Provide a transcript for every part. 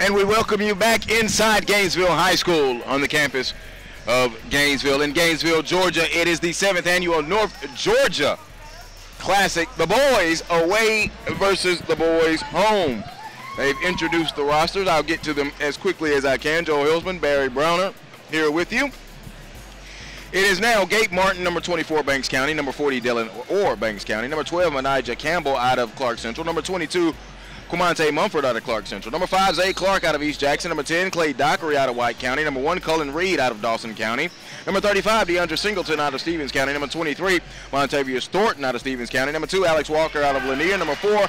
And we welcome you back inside Gainesville High School on the campus of Gainesville. In Gainesville, Georgia, it is the 7th annual North Georgia Classic. The boys away versus the boys home. They've introduced the rosters. I'll get to them as quickly as I can. Joe Hilsman, Barry Browner here with you. It is now Gabe Martin, number 24, Banks County. Number 40, Dylan Orr, Banks County. Number 12, Manijah Campbell out of Clark Central. Number 22, Quamante Mumford out of Clark Central. Number 5, Zay Clark out of East Jackson. Number 10, Clay Dockery out of White County. Number 1, Cullen Reed out of Dawson County. Number 35, DeAndre Singleton out of Stevens County. Number 23, Montavious Thornton out of Stevens County. Number 2, Alex Walker out of Lanier. Number 4,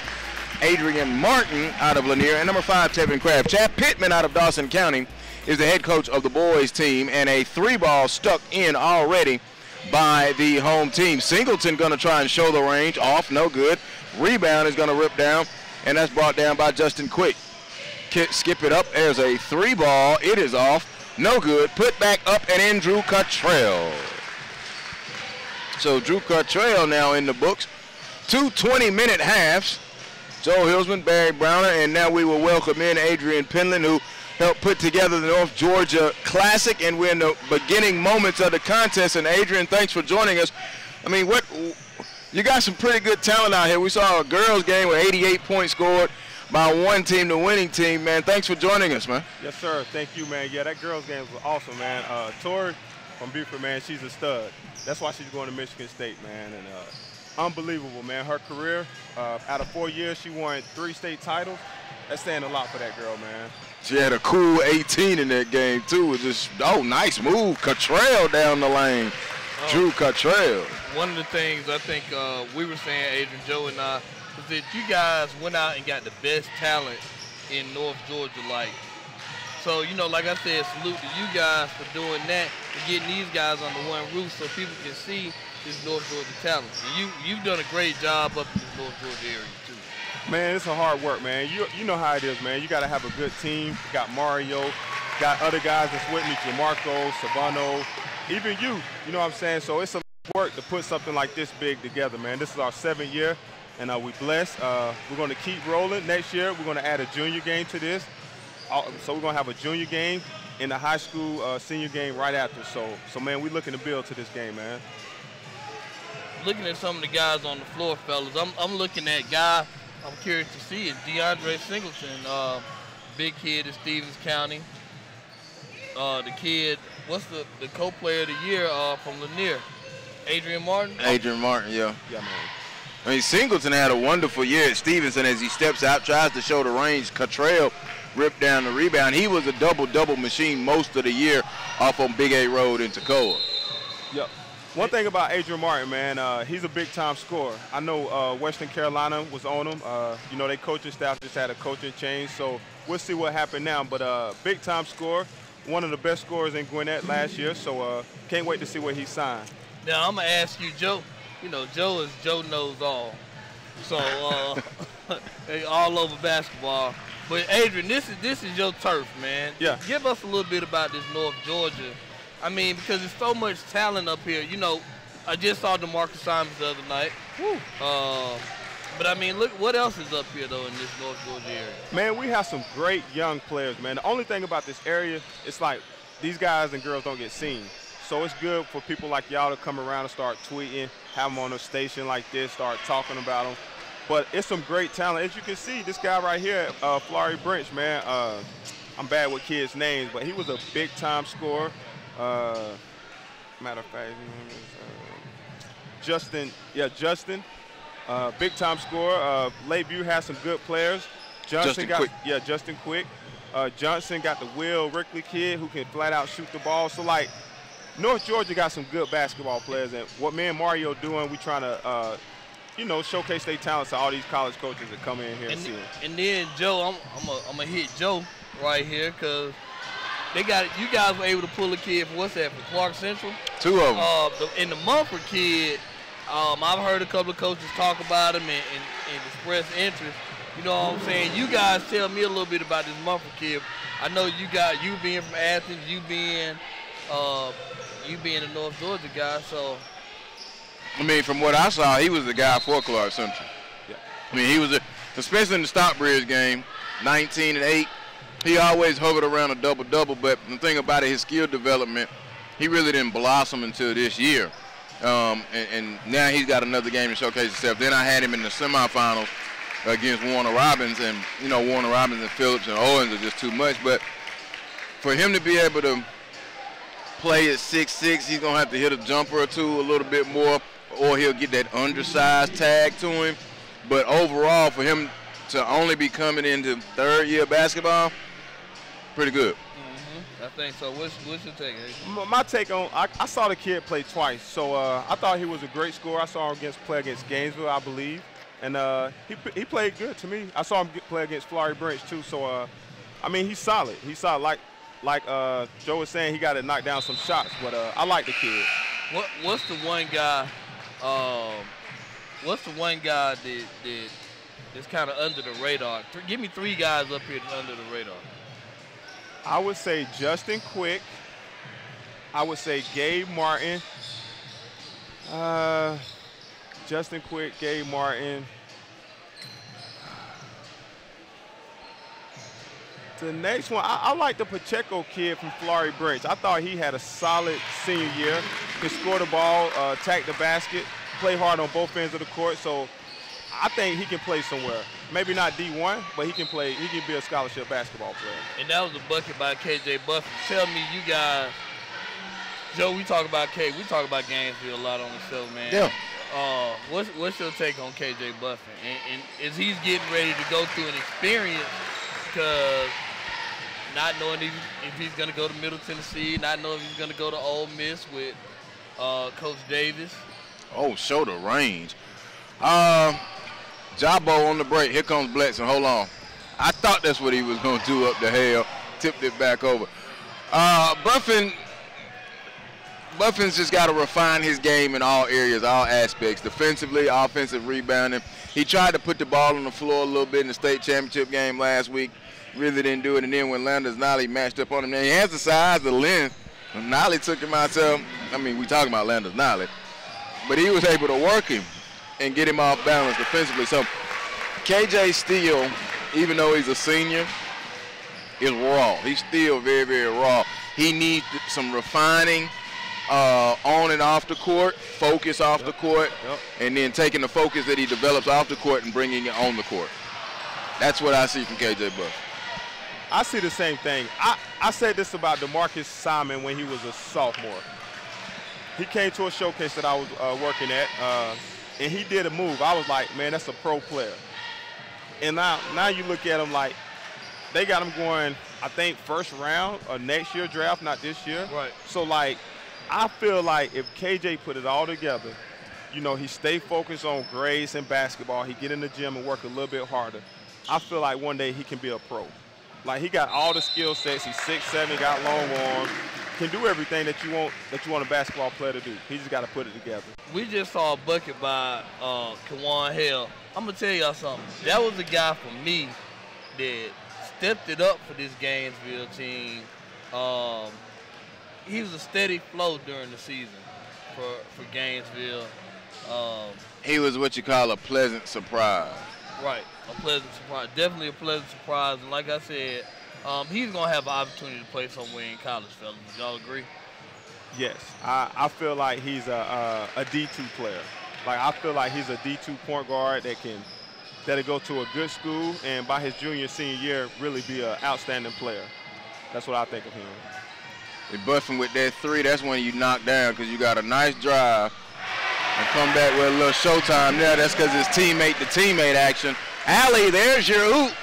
Adrian Martin out of Lanier. And number 5, Tevin Crabb. Chad Pittman out of Dawson County is the head coach of the boys team, and a 3-ball stuck in already by the home team. Singleton going to try and show the range. Off, no good. Rebound is going to rip down, and that's brought down by Justin Quick. Skip it up. There's a 3-ball. It is off. No good. Put back up and in Drew Cottrell. So Drew Cottrell now in the books. 2 20-minute halves. Joe Hilsman, Barry Browner, and now we will welcome in Adrian Penland, who helped put together the North Georgia Classic, and we're in the beginning moments of the contest. And Adrian, thanks for joining us. I mean, you got some pretty good talent out here. We saw a girls game with 88 points scored by one team, the winning team, man. Thanks for joining us, man. Yes, sir. Thank you, man. Yeah, that girls game was awesome, man. Tori from Beaufort, man, she's a stud. That's why she's going to Michigan State, man. And unbelievable, man. Her career, out of 4 years, she won 3 state titles. That's saying a lot for that girl, man. She had a cool 18 in that game, too. It just, nice move. Cottrell down the lane. Drew Cottrell. One of the things I think we were saying, Adrian, Joe and I, is that you guys went out and got the best talent in North Georgia. So, like I said, salute to you guys for doing that and getting these guys under one roof so people can see this North Georgia talent. And you've done a great job up in this North Georgia area, too. Man, it's a hard work, man. You know how it is, man. You got to have a good team. You got Mario, got other guys that's with me, Jamarco, Savano, even you know what I'm saying? So it's a lot of work to put something like this big together, man. This is our 7th year, and we're blessed. We're going to keep rolling. Next year, we're going to add a junior game to this. So we're going to have a junior game and a high school senior game right after. So, man, we're looking to build to this game, man. Looking at some of the guys on the floor, fellas, I'm looking at guy I'm curious to see it. DeAndre Singleton, big kid in Stevens County. The kid, what's the co-player of the year from Lanier? Adrian Martin? Adrian Martin, yeah. Yeah, man. I mean, Singleton had a wonderful year at Stevenson as he steps out, tries to show the range. Cottrell ripped down the rebound. He was a double-double machine most of the year off on Big A Road in Toccoa. Yep. One thing about Adrian Martin, man, he's a big-time scorer. I know Western Carolina was on him. Their coaching staff just had a coaching change, so we'll see what happened now. But big-time scorer, one of the best scorers in Gwinnett last year, so can't wait to see where he signed. Now, I'm going to ask you, Joe. Joe knows all. So, all over basketball. But, Adrian, this is your turf, man. Yeah. Give us a little bit about this North Georgia. I mean, because there's so much talent up here. I just saw DeMarcus Simons the other night. Woo. But, I mean, look, what else is up here, though, in this North Georgia area? Man, we have some great young players, man. The only thing about this area, it's like these guys and girls don't get seen. So it's good for people like y'all to come around and start tweeting, have them on a station like this, start talking about them. But it's some great talent. As you can see, this guy right here, Florrie Brinch, man, I'm bad with kids' names, but he was a big-time scorer. Matter of fact, Justin, big-time scorer. Lakeview has some good players. Justin Quick. Yeah, Justin Quick. Johnson got the Will Rickley kid who can flat-out shoot the ball. So, North Georgia got some good basketball players, and what me and Mario doing, we trying to, showcase their talents to all these college coaches that come in here and see them. And then, Joe, I'm gonna hit Joe right here because you guys were able to pull a kid from from Clark Central. 2 of them. And the Mumford kid, I've heard a couple of coaches talk about him and express interest. You know what I'm saying? You guys tell me a little bit about this Mumford kid. I know you being from Athens, you being a North Georgia guy, so. I mean, from what I saw, he was the guy for Clark Central. Yeah. I mean, he was, especially in the Stockbridge game, 19 and 8, he always hovered around a double-double, but the thing about it, his skill development, he really didn't blossom until this year. And now he's got another game to showcase himself. Then I had him in the semifinals against Warner Robins, and, you know, Warner Robins and Phillips and Owens are just too much. But for him to be able to play at 6'6", he's going to have to hit a jumper or two a little bit more, or he'll get that undersized tag to him. But overall, for him to only be coming into third-year basketball, pretty good. I think so. What's your take? My take on, I saw the kid play twice, so I thought he was a great scorer. I saw him play against Gainesville, I believe, and he played good to me. I saw him play against Flowery Branch too, so I mean, he's solid. He's solid. Like Joe was saying, he got to knock down some shots, but I like the kid. What's the one guy? What's the one guy that's kind of under the radar? Give me 3 guys up here that's under the radar. I would say Justin Quick. I would say Gabe Martin. Justin Quick, Gabe Martin. The next one, I like the Pacheco kid from Flowery Branch. I thought he had a solid senior year. He scored the ball, attack the basket, play hard on both ends of the court. So I think he can play somewhere. Maybe not D1, but he can play. He can be a scholarship basketball player. And that was a bucket by KJ Buffin. Tell me, you guys, Joe, we talk about Gainesville a lot on the show, man. Yeah. What's your take on KJ Buffin? And is he's getting ready to go through an experience because not knowing if he's going to go to Middle Tennessee, not knowing if he's going to go to Ole Miss with Coach Davis? Oh, show the range. Jabo on the break. Here comes Bledson. Hold on. I thought that's what he was going to do up the hill. Tipped it back over. Buffin's just got to refine his game in all areas, all aspects. Defensively, offensive rebounding. He tried to put the ball on the floor a little bit in the state championship game last week. Really didn't do it. And then when Landers Nolly matched up on him, now he has the size, the length. When Nolly took him out, I mean, we talking about Landers Nolly. But he was able to work him and get him off balance defensively. So KJ still, even though he's a senior, is raw. He's still very, very raw. He needs some refining on and off the court, focus off the court, and then taking the focus that he develops off the court and bringing it on the court. That's what I see from KJ Buff. I see the same thing. I said this about DeMarcus Simon when he was a sophomore. He came to a showcase that I was working at, and he did a move. I was like, man, that's a pro player. And now you look at him like they got him going, I think, first round or next year draft, not this year. Right. So, like, I feel like if KJ put it all together, you know, he stay focused on grades and basketball, he get in the gym and work a little bit harder, I feel like one day he can be a pro. Like, he got all the skill sets. He's 6'7", got long arms, can do everything that you want a basketball player to do. He just got to put it together. We just saw a bucket by Kawan Hale. I'm going to tell y'all something. That was a guy for me that stepped it up for this Gainesville team. He was a steady flow during the season for Gainesville. He was what you call a pleasant surprise. Right, a pleasant surprise. Definitely a pleasant surprise. And like I said, he's going to have an opportunity to play somewhere in college, fellas. Would y'all agree? Yes. I feel like he's a D2 player. Like, I feel like he's a D2 point guard that'll go to a good school and by his junior, senior year really be an outstanding player. That's what I think of him. They buffing with that three, that's when you knock down because you got a nice drive and come back with a little showtime there. That's because it's teammate to teammate action. Allie, there's your oop.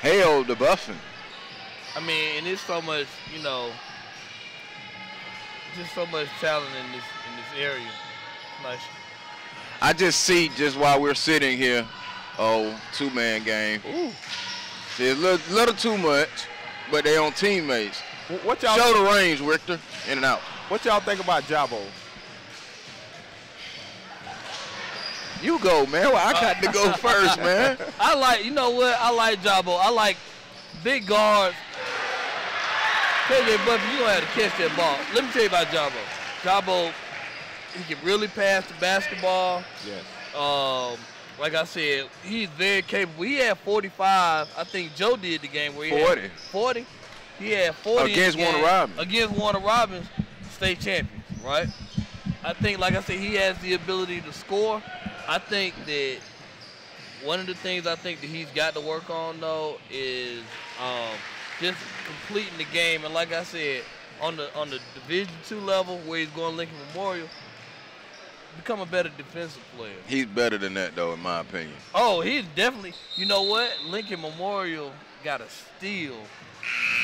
Hale to Buffin. I mean, and it's so much, you know, just so much talent in this area. Nice. I just see, just while we're sitting here, two-man game. Ooh. See, it's a little too much, but they on teammates. What y'all show the range, Richter, in and out. What y'all think about Jabo? You go, man. Well, I got to go first, man. I like, you know what? I like Jabo. I like big guards. KJ Buffy, you gonna have to catch that ball. Let me tell you about Jabo. Jabo, he can really pass the basketball. Yes. like I said, he's very capable. He had 45. I think Joe did the game where he 40. had 40. He had 40 against in the Warner game, Robins. Against Warner Robins, state champions, right? I think, like I said, he has the ability to score. I think that one of the things I think that he's got to work on, though, is just completing the game. And like I said, on the Division II level where he's going to Lincoln Memorial, become a better defensive player. He's better than that, though, in my opinion. Oh, he's definitely. You know what? Lincoln Memorial got a steal.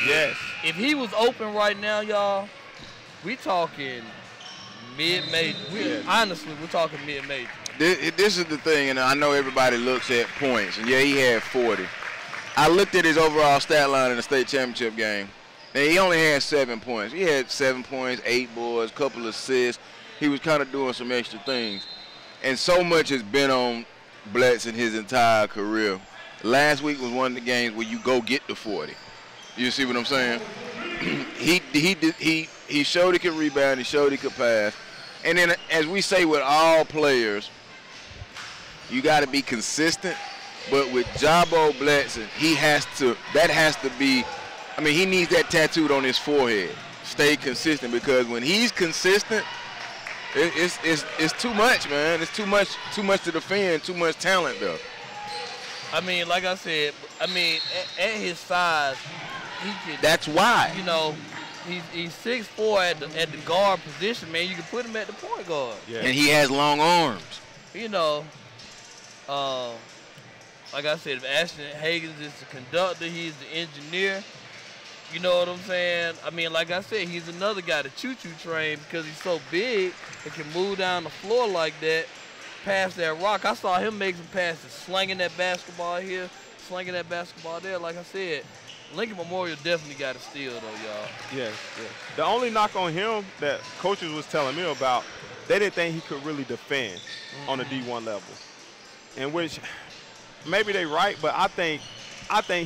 Yes. If he was open right now, y'all, we talking mid-major. Yes. Honestly, we're talking mid-major. This is the thing, and I know everybody looks at points, and yeah, he had 40. I looked at his overall stat line in the state championship game, and he only had 7 points. He had 7 points, 8 boards, couple of assists. He was kind of doing some extra things. And so much has been on Bledson his entire career. Last week was one of the games where you go get the 40. You see what I'm saying? He showed he could rebound. He showed he could pass. And then, as we say with all players, you got to be consistent. But with Jabo Bledson, that has to be, I mean, he needs that tattooed on his forehead. Stay consistent, because when he's consistent, it's too much, man. It's too much to defend, too much talent, though. I mean, like I said, at his size, he could. That's why. You know, he's 6'4" at the guard position, man. You can put him at the point guard. Yeah. And he has long arms. You know, like I said, if Ashton Higgins is the conductor, he's the engineer. You know what I'm saying? I mean, like I said, he's another guy to choo-choo train because he's so big and can move down the floor like that, pass that rock. I saw him make some passes, slinging that basketball here, slinging that basketball there. Like I said, Lincoln Memorial definitely got a steal, though, y'all. Yes, yes. The only knock on him that coaches was telling me about, they didn't think he could really defend on a D1 level. In which, maybe they right, but I think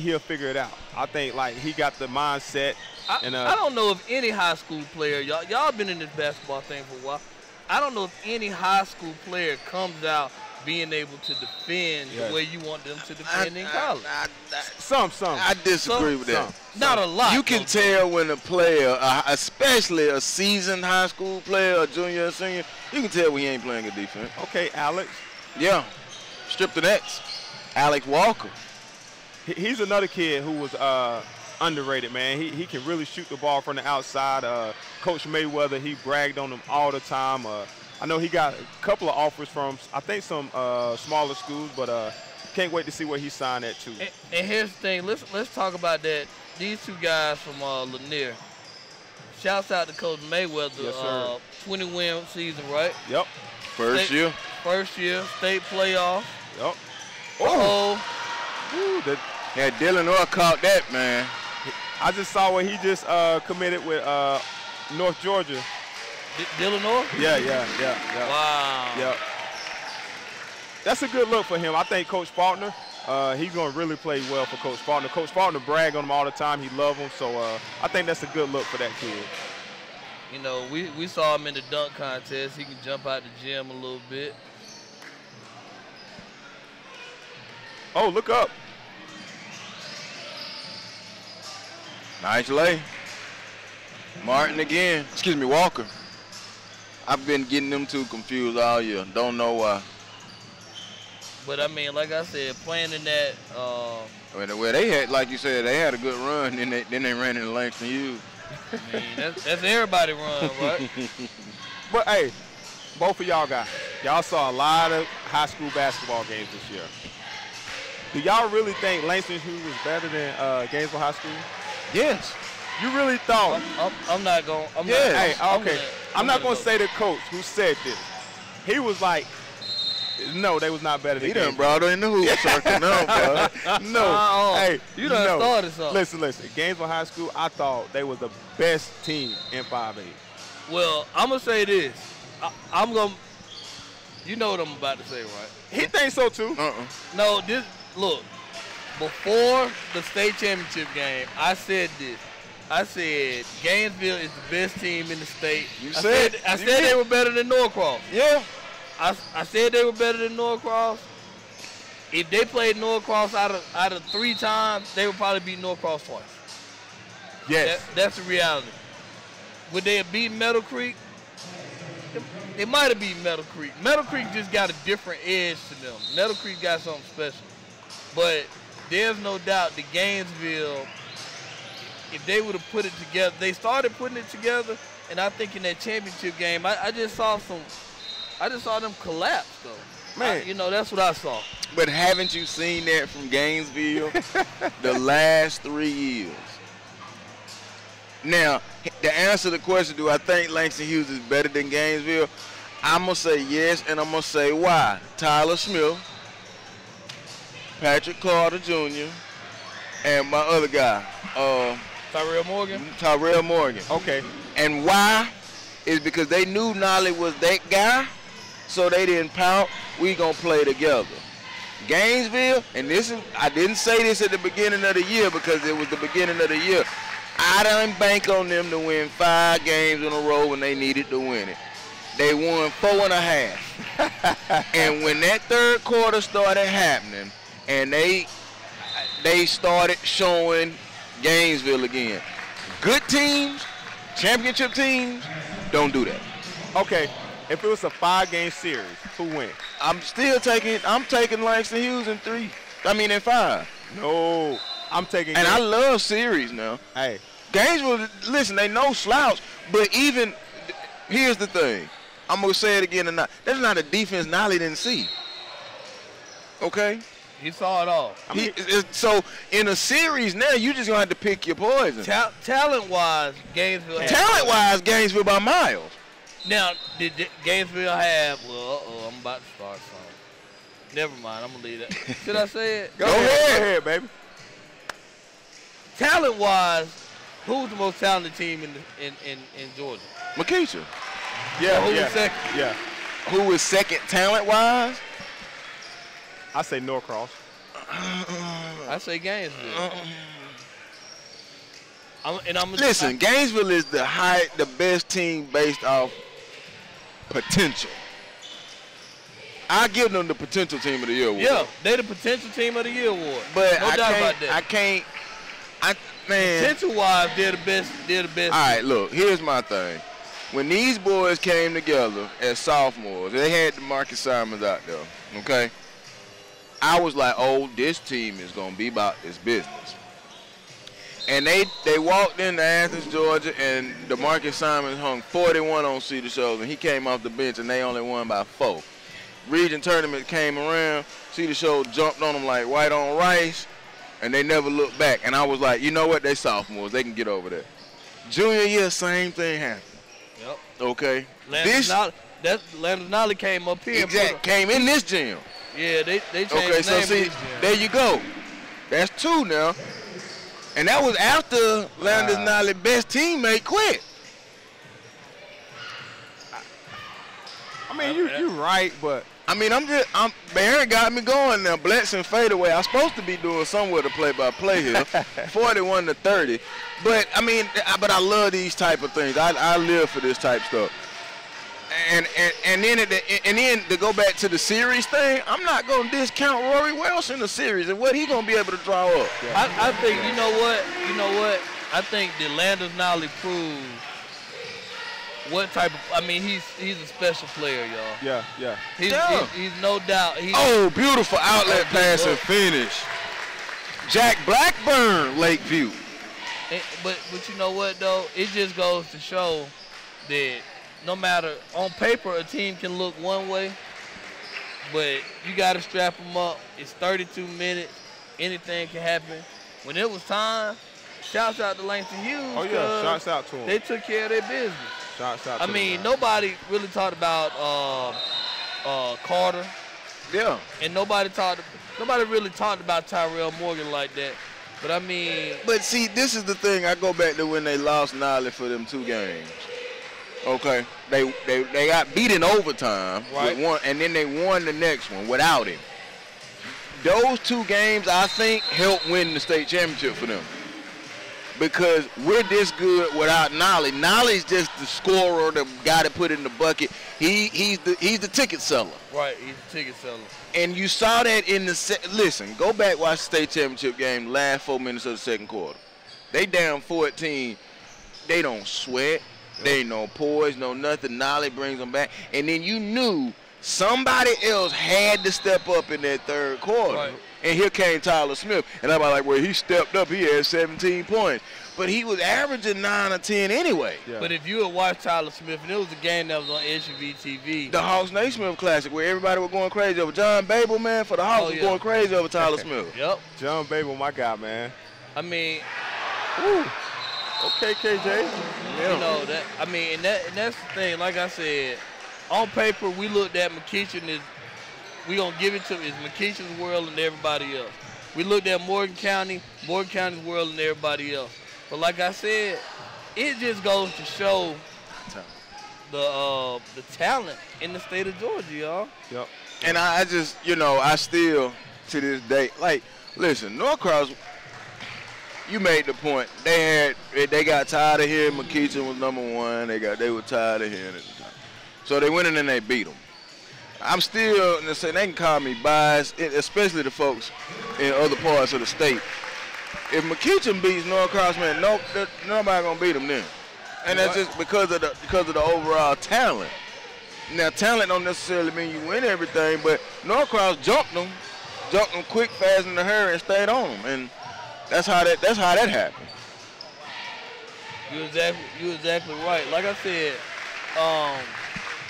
he'll figure it out. I think, like, he got the mindset. I don't know if any high school player, y'all been in this basketball thing for a while. I don't know if any high school player comes out being able to defend the way you want them to defend in college. Some. I disagree with that. Not a lot. You can tell when a player, especially a seasoned high school player, a junior or senior, you can tell when he ain't playing good defense. Okay, Alex. Yeah. Strip the nets. Alex Walker. He's another kid who was underrated, man. He can really shoot the ball from the outside. Coach Mayweather, he bragged on him all the time. I know he got a couple of offers from, I think, some smaller schools, but can't wait to see where he signed at, too. And here's the thing. Let's talk about that. These two guys from Lanier. Shouts out to Coach Mayweather. Yes, sir. 20-win season, right? Yep. First year, state playoff. Yep. Yeah, Dylan Orr caught that, man. I just saw what he just committed with North Georgia. Dylan Orr? Yeah. Wow. Yep. That's a good look for him. I think Coach Faulkner, he's going to really play well for Coach Faulkner. Coach Faulkner brag on him all the time. He loves him. So I think that's a good look for that kid. You know, we saw him in the dunk contest. He can jump out the gym a little bit. Oh, look up. Nice lay. Martin again. Excuse me, Walker. I've been getting them two confused all year. Don't know why. But, I mean, like I said, playing in that Well, they had, like you said, they had a good run, then they ran in Langston Hughes. I mean, that's everybody run, right? But, hey, both of y'all guys, y'all saw a lot of high school basketball games this year. Do y'all really think Langston Hughes was better than Gainesville High School? Yes. You really thought? I'm not going. I'm not going to say the coach who said this. He was like, no, they was not better than He done brought her in the hoop circle. No, bro. No. Hey, you done started something. Listen. Gainesville High School, I thought they was the best team in 5A. Well, I'm going to say this. I'm going to, you know what I'm about to say, right? He thinks so, too. No, look, before the state championship game, I said this. I said Gainesville is the best team in the state. I said they were better than Norcross. Yeah. I said they were better than Norcross. if they played Norcross out of 3 times, they would probably beat Norcross twice. Yes. That's the reality. Would they have beaten Meadow Creek? They might have beaten Meadow Creek. Meadow Creek just got a different edge to them. Meadow Creek got something special. But there's no doubt the Gainesville, if they would have put it together, they started putting it together, and I think in that championship game, I just saw them collapse though. Man, that's what I saw. But haven't you seen that from Gainesville the last 3 years? Now, to answer the question, do I think Langston Hughes is better than Gainesville? I'm going to say yes, and I'm going to say why. Tyler Smith, Patrick Carter Jr., and my other guy. Tyrell Morgan? Tyrell Morgan. Okay. And why is because they knew Nolly was that guy, so they didn't pout. We going to play together. Gainesville, and I didn't say this at the beginning of the year because it was the beginning of the year. I done bank on them to win 5 games in a row when they needed to win it. They won 4.5. And when that third quarter started happening and they started showing Gainesville again. Good teams, championship teams, don't do that. Okay, if it was a 5-game series, who wins? I'm taking Langston Hughes in 5. No. I'm taking. And I love series now. Hey, Gainesville, listen, they no slouch, but even here's the thing. I'm gonna say it again tonight. That's not a defense Nolly didn't see. Okay. He saw it all. So in a series now, you just gonna have to pick your poison. Talent-wise, Gainesville. Gainesville by miles. Now, did Gainesville have? Well, I'm about to start something. Never mind. I'm gonna leave that. Should I say it? Go ahead, baby. Talent-wise, who's the most talented team in Georgia? Makisha. Yeah, who was second? Yeah. Who is second talent-wise? I say Norcross. I say Gainesville. Listen, Gainesville is the best team based off potential. I give them the potential team of the year award. Yeah, they the potential team of the year award. But no doubt about that. Man. Potential-wise, they're the best. All right, look, here's my thing. When these boys came together as sophomores, they had the Marcus Simons out there, okay? I was like, oh, this team is going to be about this business. And they walked into Athens, Georgia, and DeMarcus Simons hung 41 on Cedar Shoals, and he came off the bench, and they only won by 4. Region tournament came around, Cedar Shoals jumped on them like white on rice, and they never looked back. And I was like, you know what? They sophomores. They can get over that. Junior year, same thing happened. Yep. Okay. Landon Nolly came up here. Exactly. Came in this gym. Yeah, they changed okay, the so name see, there you go. That's 2 now. And that was after Landon Nolly's best teammate quit. I mean, you're right, but I mean, Barry got me going now. Blitz and fadeaway. I'm supposed to be doing somewhere to play-by-play here, 41-30. But I mean, I love these type of things. I live for this type stuff. And then to go back to the series thing, I'm not gonna discount Rory Welsh in the series and what he gonna be able to draw up. Yeah. I think you know what. I think that Landon Nolly proves what type of. I mean, he's a special player, y'all. Yeah. He's no doubt. Beautiful outlet pass and finish. Jack Blackburn, Lakeview. But you know what though? It just goes to show that no matter on paper a team can look one way, but you got to strap them up. It's 32 minutes. Anything can happen. When it was time, shouts out to Langston Hughes. Oh yeah, shouts out to him. They took care of their business. Shouts out. I mean, nobody really talked about Carter. Yeah. And nobody really talked about Tyrell Morgan like that. But I mean. But see, this is the thing. I go back to when they lost Nolly for them 2 games. Okay. They got beat in overtime. Right. With 1, and then they won the next one without him. Those 2 games, I think, helped win the state championship for them. because we're this good without Nolly. Nolly's just the scorer, the guy that put it in the bucket. He's the ticket seller. Right, he's the ticket seller. And you saw that in the listen. Go back, watch the state championship game. Last 4 minutes of the second quarter, they down 14. They don't sweat. They ain't no poise, no nothing. Nolly brings them back, and then you knew somebody else had to step up in that third quarter. Right. And here came Tyler Smith. And I'm like, well, he stepped up. He had 17 points. But he was averaging 9 or 10 anyway. Yeah. But if you had watched Tyler Smith, and it was a game that was on SUV TV. The Hawks Naismith Classic, where everybody was going crazy over John Babel, man, for the Hawks was going crazy over Tyler Smith. Yep. John Babel, my guy, man. I mean, woo. Okay, KJ. You know, that. I mean, and that's the thing. Like I said, on paper, we looked at McEachin as, we going to give it to him, it's McEachin's world and everybody else. We looked at Morgan County's world and everybody else. But like I said, it just goes to show the talent in the state of Georgia, y'all. Yep. And I just, you know, I still, to this day, like, listen, Norcross, you made the point. They got tired of hearing McEachin was #1. They were tired of hearing it. So they went in and they beat them. I'm still, they can call me biased, especially the folks in other parts of the state. If McEachin beats Norcross, man, nobody gonna beat him then. And that's just because of the overall talent. Now, talent don't necessarily mean you win everything, but Norcross jumped them quick, fast, in a hurry, and stayed on them, and that's how that happened. You exactly right. Like I said,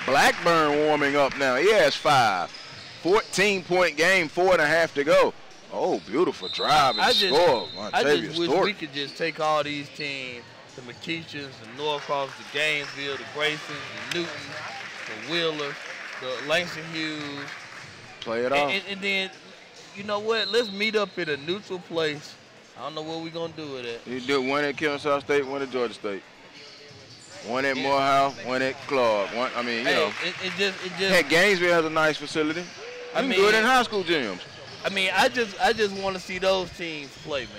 Blackburn warming up now. He has 5. 14-point game, 4.5 to go. Oh, beautiful drive and score. I just wish we could just take all these teams, the McEachins, the Norcross, the Gainesville, the Graysons, the Newtons, the Wheelers, the Langston Hughes. Play it off. And then, you know what? Let's meet up at a neutral place. I don't know what we're going to do with it. You do one at Kennesaw State, one at Georgia State. One at Morehouse, one at Clark. Heck, Gainesville has a nice facility. You can do it in high school gyms. I mean, I just want to see those teams play, man.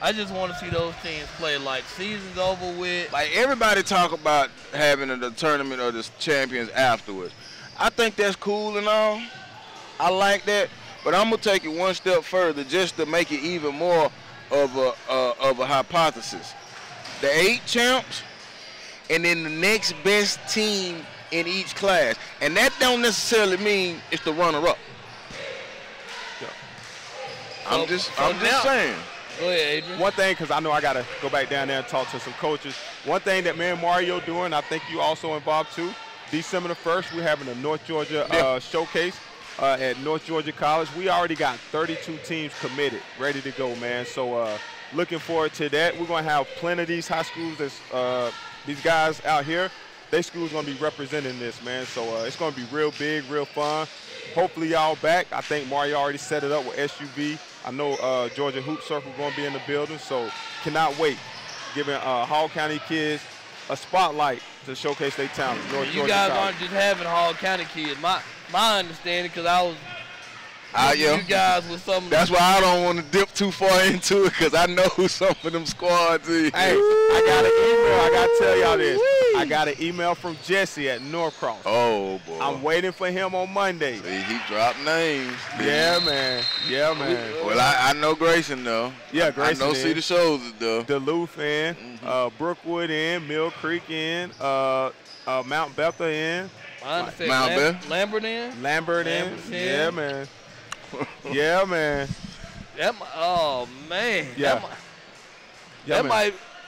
I just want to see those teams play. Like, season's over with. Like, everybody talk about having the tournament or the champions afterwards. I think that's cool and all. I like that. But I'm going to take it one step further just to make it even more of a hypothesis. The 8 champs, and then the next best team in each class. And that don't necessarily mean it's the runner-up. I'm just saying. Go ahead, Adrian. One thing, because I know I got to go back down there and talk to some coaches. One thing that me and Mario doing, I think you also involved too, December the 1st, we're having a North Georgia showcase at North Georgia College. We already got 32 teams committed, ready to go, man. So looking forward to that. We're going to have plenty of these high schools, these guys out here. Their school's going to be representing this, man. So it's going to be real big, real fun. Hopefully y'all back. I think Mario already set it up with SUV. I know Georgia Hoop Circle going to be in the building, so cannot wait. Giving Hall County kids a spotlight to showcase their talent. You guys aren't just having Hall County kids. My understanding, because I was you guys with some. That's why I don't want to dip too far into it, because I know who some of them squads is. Hey, I got an email. I got to tell y'all this. I got an email from Jesse at Norcross. Oh, boy. I'm waiting for him on Monday. See, he dropped names. Yeah, man. Yeah, man. Well, I know Grayson, though. Yeah, Grayson. I know see the shows, though. Duluth in, Brookwood in, Mill Creek in, Mount Bethel in. Mount Bethel. Lambert in. Lambert in. Yeah, man. Yeah, man. Oh, man. Yeah.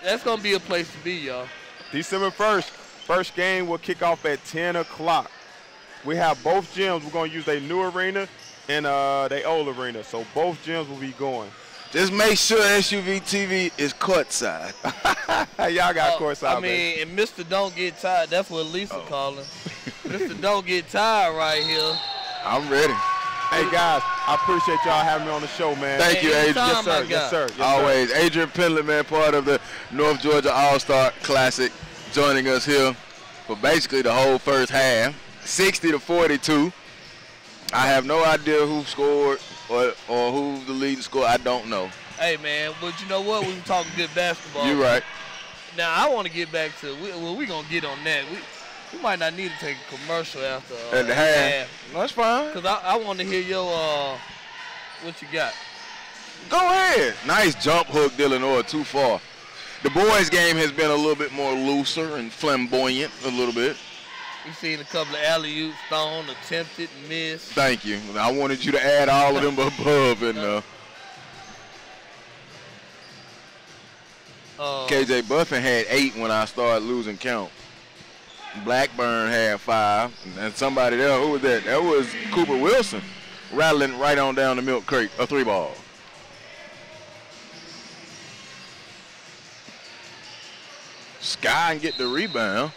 That's going to be a place to be, y'all. December 1st, first game will kick off at 10 o'clock. We have both gyms. We're going to use their new arena and their old arena. So both gyms will be going. Just make sure SUV TV is courtside. Y'all got courtside. I mean, and Mr. Don't Get Tired, that's what Lisa calling. Mr. Don't Get Tired right here. I'm ready. Hey, guys, I appreciate y'all having me on the show, man. Thank you, Adrian. Yes, sir. Yes, sir. Yes, always. Sir. Adrian Pendley, man, part of the North Georgia All-Star Classic, joining us here for basically the whole first half, 60-42. I have no idea who scored or who the leading scorer. I don't know. Hey, man, but you know what? We were talking good basketball. You're right. Now, I want to get back to, we're going to get on that. We might not need to take a commercial after At the half. That's fine. Because I want to hear your, what you got. Go ahead. Nice jump hook, Dylan Orr, too far. The boys' game has been a little bit more looser and flamboyant a little bit. We've seen a couple of alley-oops thrown, attempted, missed. Thank you. I wanted you to add all of them above. And KJ Buffin had 8 when I started losing count. Blackburn had 5. And somebody there, who was that? That was Cooper Wilson, rattling right on down the milk crate, a 3-ball. Sky and get the rebound.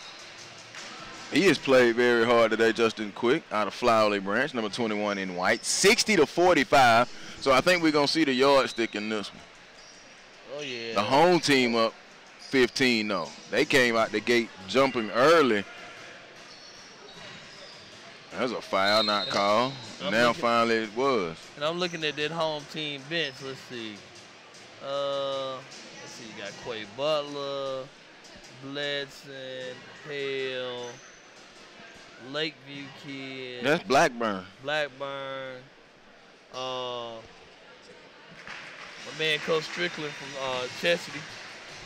He has played very hard today, Justin Quick, out of Flowery Branch, number 21 in white. 60-45. So I think we're going to see the yardstick in this one. Oh, yeah. The home team up 15, though. They came out the gate jumping early. That's a foul, not called. Now finally it was. And I'm looking at that home team bench. Let's see. You got Quay Butler, Bledson, Hale, Lakeview kid. That's Blackburn. My man Coach Strickland from Chastity.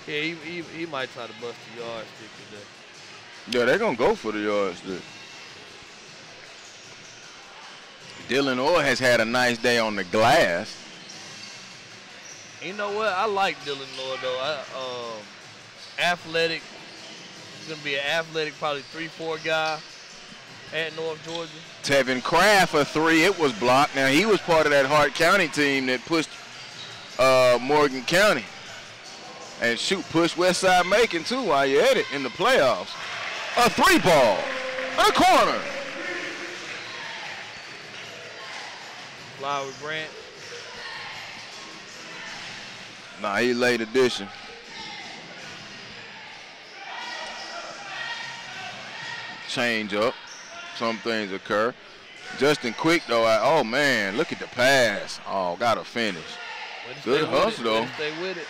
Yeah, he might try to bust the yardstick today. Yeah, they're going to go for the yardstick. Dylan Orr has had a nice day on the glass. You know what? I like Dylan Orr, though. Athletic. He's going to be an athletic, probably 3-4 guy at North Georgia. Tevin Kraft a 3. It was blocked. Now, he was part of that Hart County team that pushed Morgan County. And push Westside Macon, too, while you're at it in the playoffs. A 3-ball. A corner. Flowery Branch. Nah, he late addition. Change up. Some things occur. Justin Quick, though, oh, man, look at the pass. Oh, got to finish. Good hustle, though. Stay with it.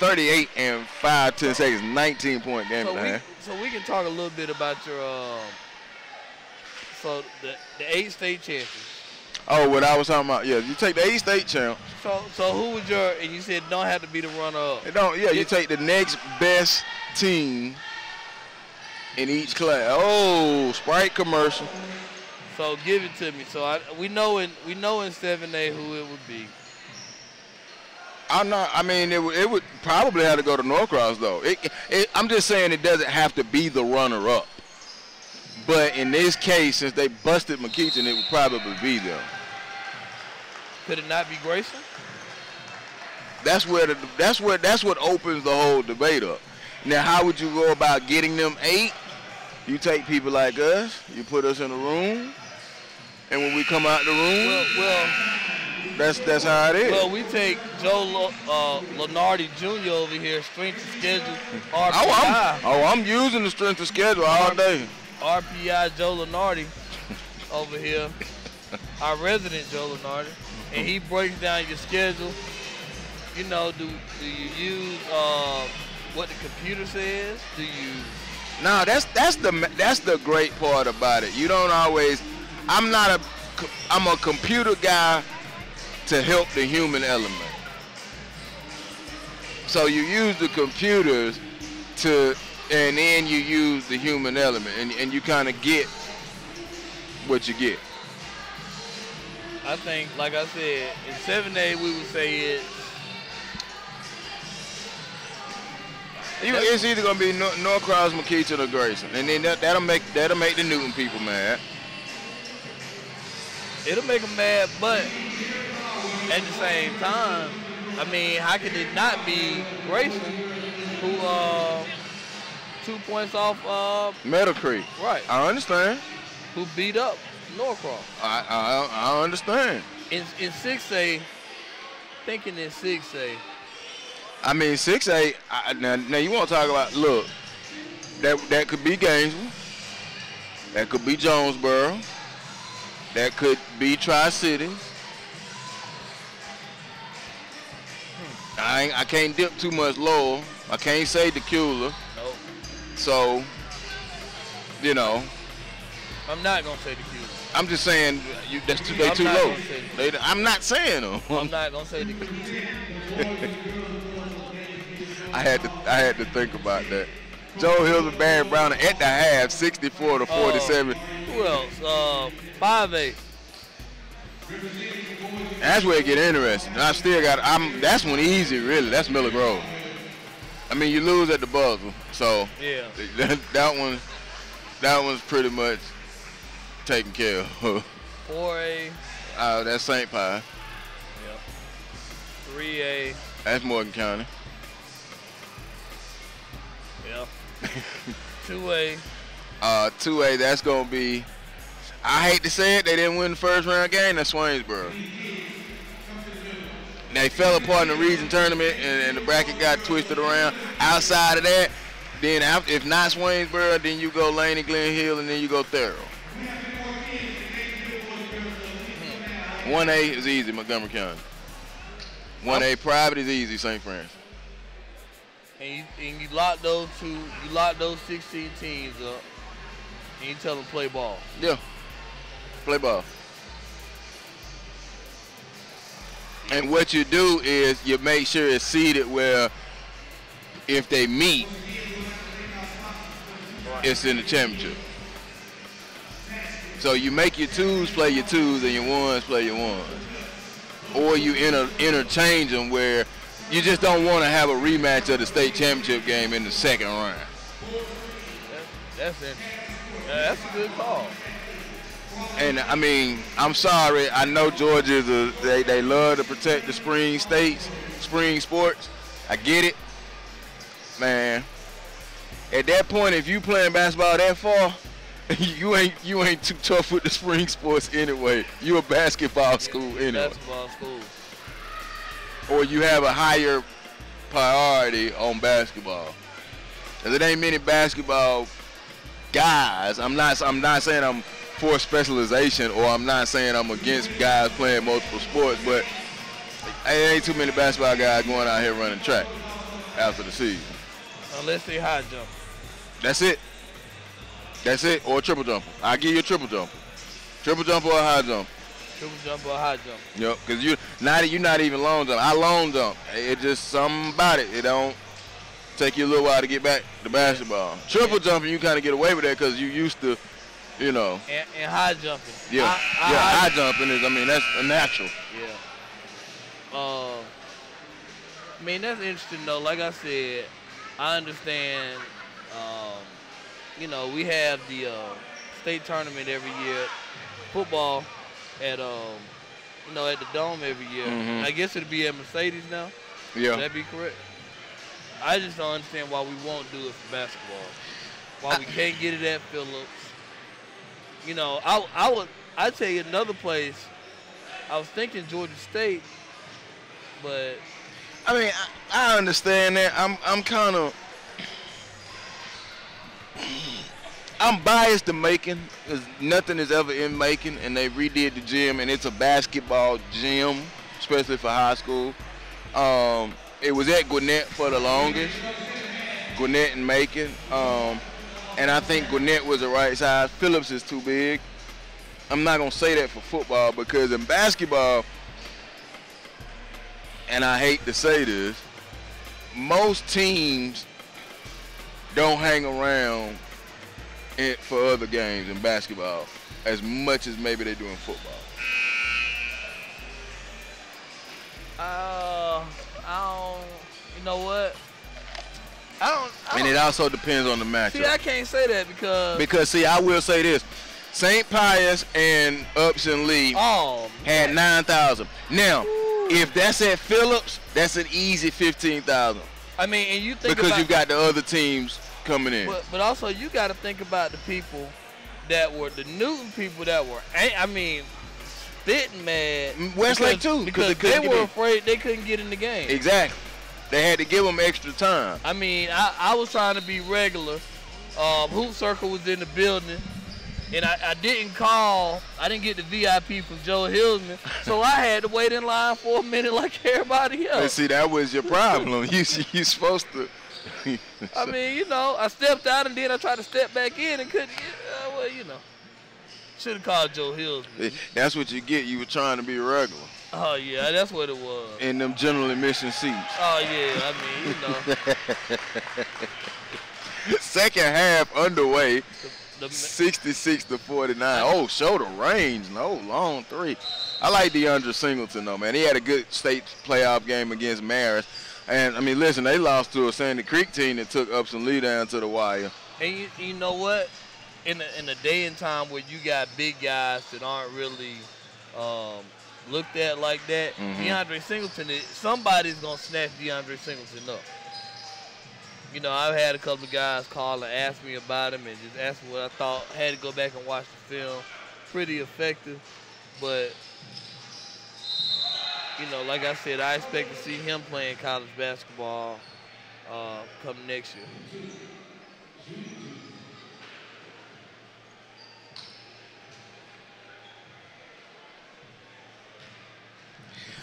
38 and 5-10 seconds, 19-point game and a half. So we can talk a little bit about your the 8 state champions. Oh, what I was talking about, yeah, you take the 8 state champ. So who was your, and you said don't have to be the runner-up. You take the next best team in each class. Oh, Sprite commercial. So give it to me. So we know in 7A who it would be. It would probably have to go to Norcross, though. I'm just saying it doesn't have to be the runner-up. But in this case, since they busted McKeachern, it would probably be them. Could it not be Grayson? That's what opens the whole debate up. Now, how would you go about getting them 8? You take people like us, you put us in a room, and when we come out the room, that's how it is. Well, we take Joe Lenardi Jr. over here, strength of schedule, RPI. I'm using the strength of schedule all day. RPI Joe Lenardi over here, our resident Joe Lenardi, and he breaks down your schedule. You know, do you use what the computer says? Do you? No, that's the great part about it. You don't always. I'm a computer guy to help the human element. So you use the computers and then you use the human element, and you kind of get what you get. I think, like I said, in 7A we would say it's either gonna be Norcross, McKeachern, or Grayson, and then that'll make the Newton people mad. It'll make them mad, but at the same time, I mean, how could it not be Grayson, who 2 points off Meadow Creek? Right. I understand. Who beat up Norcross? I understand. In 6A, thinking in 6A. I mean, 6A. Now you want to talk about? Look, that could be Gainesville. That could be Jonesboro. That could be Tri-Cities. I can't dip too much lower. I can't say tequila. Nope. So, you know. I'm not gonna say tequila. I'm just saying they too low. I'm not saying them. I'm not gonna say tequila. I had to think about that. Joe Hills and Barry Brown at the half, 64-47. Who else? 5A. That's where it get interesting. I still got. That's one easy, really. That's Miller Grove. I mean, you lose at the buzzer, so yeah. That one's pretty much taken care of. 4A. That's St. Pie. Yep. 3A. That's Morgan County. Yep. 2A. 2A. That's gonna be. I hate to say it, they didn't win the first round game. That's Swainsboro. They fell apart in the region tournament, and the bracket got twisted around. Outside of that, then if not Swainsboro, then you go Laney, Glen Hill, and then you go Thurl. 1A is easy, Montgomery County. 1A private is easy, St. Francis. And you lock those 16 teams up, and you tell them play ball. Yeah. Play ball. And what you do is you make sure it's seeded where if they meet, it's in the championship. So you make your twos play your twos and your ones play your ones. Or you interchange them where you just don't want to have a rematch of the state championship game in the second round. That's interesting. Yeah, that's a good call. And I mean, I'm sorry. I know Georgia they love to protect the spring states, spring sports. I get it, man. At that point, if you playing basketball that far, you ain't too tough with the spring sports anyway. You a basketball school anyway. Basketball school. Or you have a higher priority on basketball. Cause it ain't many basketball guys. I'm not saying I'm for specialization, or I'm not saying I'm against guys playing multiple sports, but there ain't too many basketball guys going out here running track after the season. Unless they high jump. That's it. Or a triple jumper. I'll give you a triple jumper. Triple jump or a high jump. Triple jump or a high jump. Yep, because you're not even long jump. I long jump. It just something about it. It don't take you a little while to get back to basketball. Triple jumping, you kind of get away with that because you used to, you know. And high jumping. Yeah, high jumping is, that's a natural. Yeah. That's interesting though. Like I said, I understand. We have the state tournament every year, football at at the Dome every year. Mm-hmm. I guess it'd be at Mercedes now. Yeah. Would that be correct? I just don't understand why we won't do it for basketball. Why we can't get it at Phillips. I'd tell you another place. I was thinking Georgia State, but I understand that. I'm biased to Macon because nothing is ever in Macon, and they redid the gym, and it's a basketball gym, especially for high school. It was at Gwinnett for the longest, Gwinnett and Macon, and I think Gwinnett was the right size. Phillips is too big. I'm not gonna say that for football because in basketball, and I hate to say this, most teams don't hang around for other games in basketball as much as maybe they do in football. You know what? And it also depends on the matchup. See, I can't say that because see, I will say this. St. Pius and Upson Lee had 9,000. Now, if that's at Phillips, that's an easy 15,000. And you think because you got the other teams coming in. But also you got to think about the people that were the Newton people that were spitting mad. Westlake too, because they were afraid they couldn't get in the game. Exactly. They had to give them extra time. I was trying to be regular. Hoop Circle was in the building, And I didn't call. I didn't get the VIP from Joe Hillsman, so I had to wait in line for a minute like everybody else. And see, that was your problem. you supposed to. I mean, you know, I stepped out and then I tried to step back in and couldn't. Well, you know, should have called Joe Hillsman. That's what you get. You were trying to be regular. Oh yeah, that's what it was. In them general admission seats. Oh yeah, I mean, you know. Second half underway. 66-49. Oh, shoulder range. No, long three. I like DeAndre Singleton, though, man. He had a good state playoff game against Marist. And, I mean, listen, they lost to a Sandy Creek team that took up some lead down to the wire. And you know what? In a day and time where you got big guys that aren't really looked at like that, DeAndre Singleton, somebody's going to snatch DeAndre Singleton up. You know, I've had a couple of guys call and ask me about him and just ask me what I thought. I had to go back and watch the film. Pretty effective. But, you know, like I said, I expect to see him playing college basketball come next year.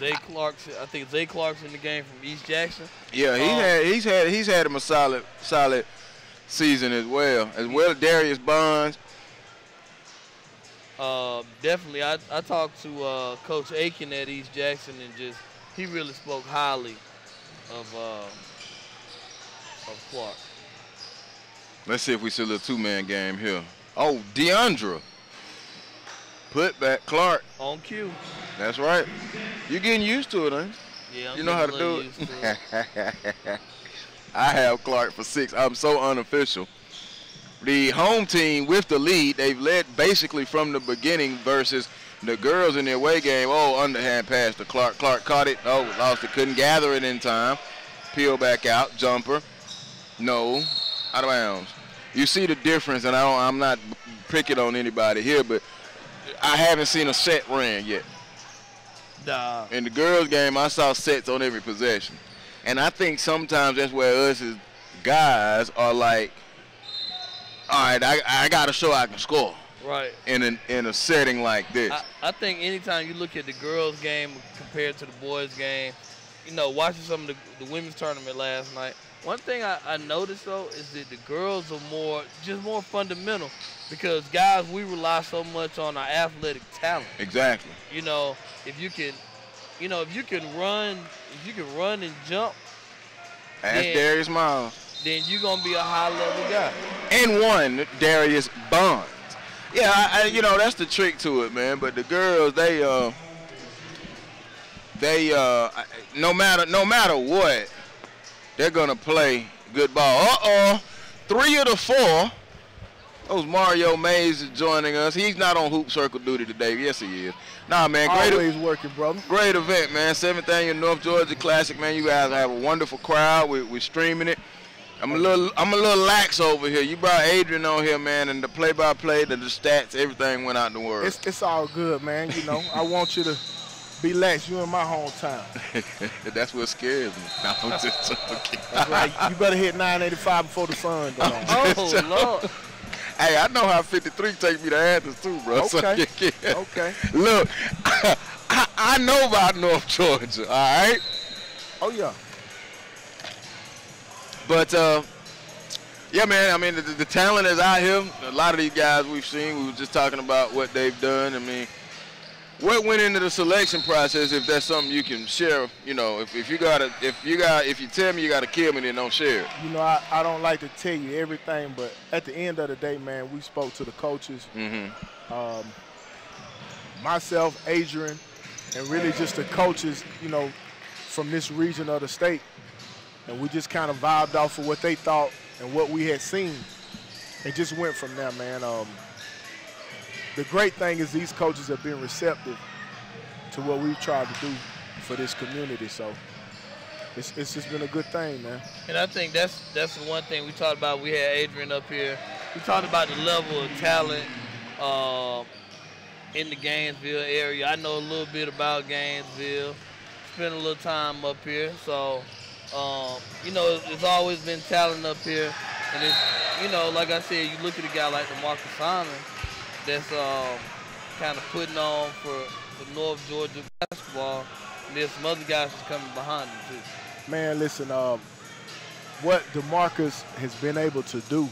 I think Zay Clark's in the game from East Jackson. Yeah, he's had him a solid season as well. Darius Bonds. Definitely, I talked to Coach Aiken at East Jackson and he really spoke highly of Clark. Let's see if we see a little two-man game here. Oh, DeAndre. Put back Clark. On cue. That's right. You're getting used to it, ain't you? Yeah, you know how to do it. I have Clark for 6. I'm so unofficial. The home team with the lead, they've led basically from the beginning versus the girls in their away game. Oh, underhand pass to Clark. Clark caught it. Oh, lost it. Couldn't gather it in time. Peel back out. Jumper. No. Out of bounds. You see the difference, and I'm not picking on anybody here, but I haven't seen a set ran yet. Nah. In the girls' game, I saw sets on every possession. And I think sometimes that's where us as guys are like, all right, I got to show I can score. Right. In a setting like this. I think anytime you look at the girls' game compared to the boys' game, you know, watching some of the women's tournament last night, one thing I noticed, though, is that the girls are more fundamental because, guys, we rely so much on our athletic talent. Exactly. You know, if you can run and jump. Ask Darius Miles. Then you're going to be a high-level guy. And one, Darius Bonds. Yeah, you know, that's the trick to it, man. But the girls, they no matter what, they're gonna play good ball. 3 of the 4. Those Mario Mays is joining us. He's not on hoop circle duty today. Yes, he is. Nah, man, always working, brother. Great event, man. 7th annual North Georgia Classic, man. You guys have a wonderful crowd. We're streaming it. I'm a little lax over here. You brought Adrian on here, man, and the play-by-play, the stats, everything went out the world. It's all good, man. You know, I want you to be lax. You in my hometown. That's what scares me. No, I'm just joking. That's right. You better hit 985 before the sun goes on. Oh, Lord. Hey, I know how 53 take me to Athens too, bro. Okay. So, yeah. Okay. Look, I know about North Georgia, all right? Oh, yeah. But, yeah, man, I mean, the talent is out here. A lot of these guys we've seen, we were just talking about what they've done. I mean, what went into the selection process, if that's something you can share, you know, if you tell me you got to kill me, then don't share it. You know, I don't like to tell you everything, but at the end of the day, man, we spoke to the coaches, myself, Adrian, and really just the coaches, you know, from this region of the state. And we just kind of vibed off of what they thought and what we had seen. It just went from there, man. The great thing is these coaches have been receptive to what we've tried to do for this community. So it's just been a good thing, man. And I think that's the one thing we talked about. We had Adrian up here. We talked about the level of talent in the Gainesville area. I know a little bit about Gainesville. Spent a little time up here. So, you know, there's always been talent up here. And it's, you know, like I said, you look at a guy like DeMarcus Simon, that's kind of putting on for North Georgia basketball. And there's some other guys that's coming behind them too. Man, listen, what DeMarcus has been able to do,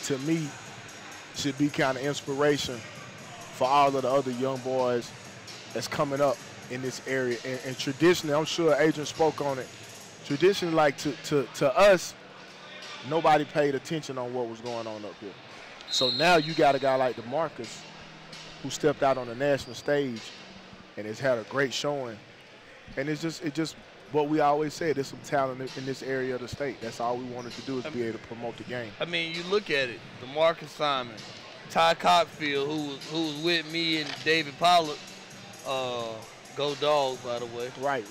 to me, should be kind of inspiration for all of the other young boys that's coming up in this area. And traditionally, I'm sure Adrian spoke on it, traditionally, like to us, nobody paid attention on what was going on up here. So now you got a guy like DeMarcus who stepped out on the national stage and has had a great showing. And it's just what we always said, there's some talent in this area of the state. That's all we wanted to do is be able to promote the game. I mean, you look at it, DeMarcus Simon, Ty Cockfield, who was with me and David Pollard, go Dogs, by the way. Right.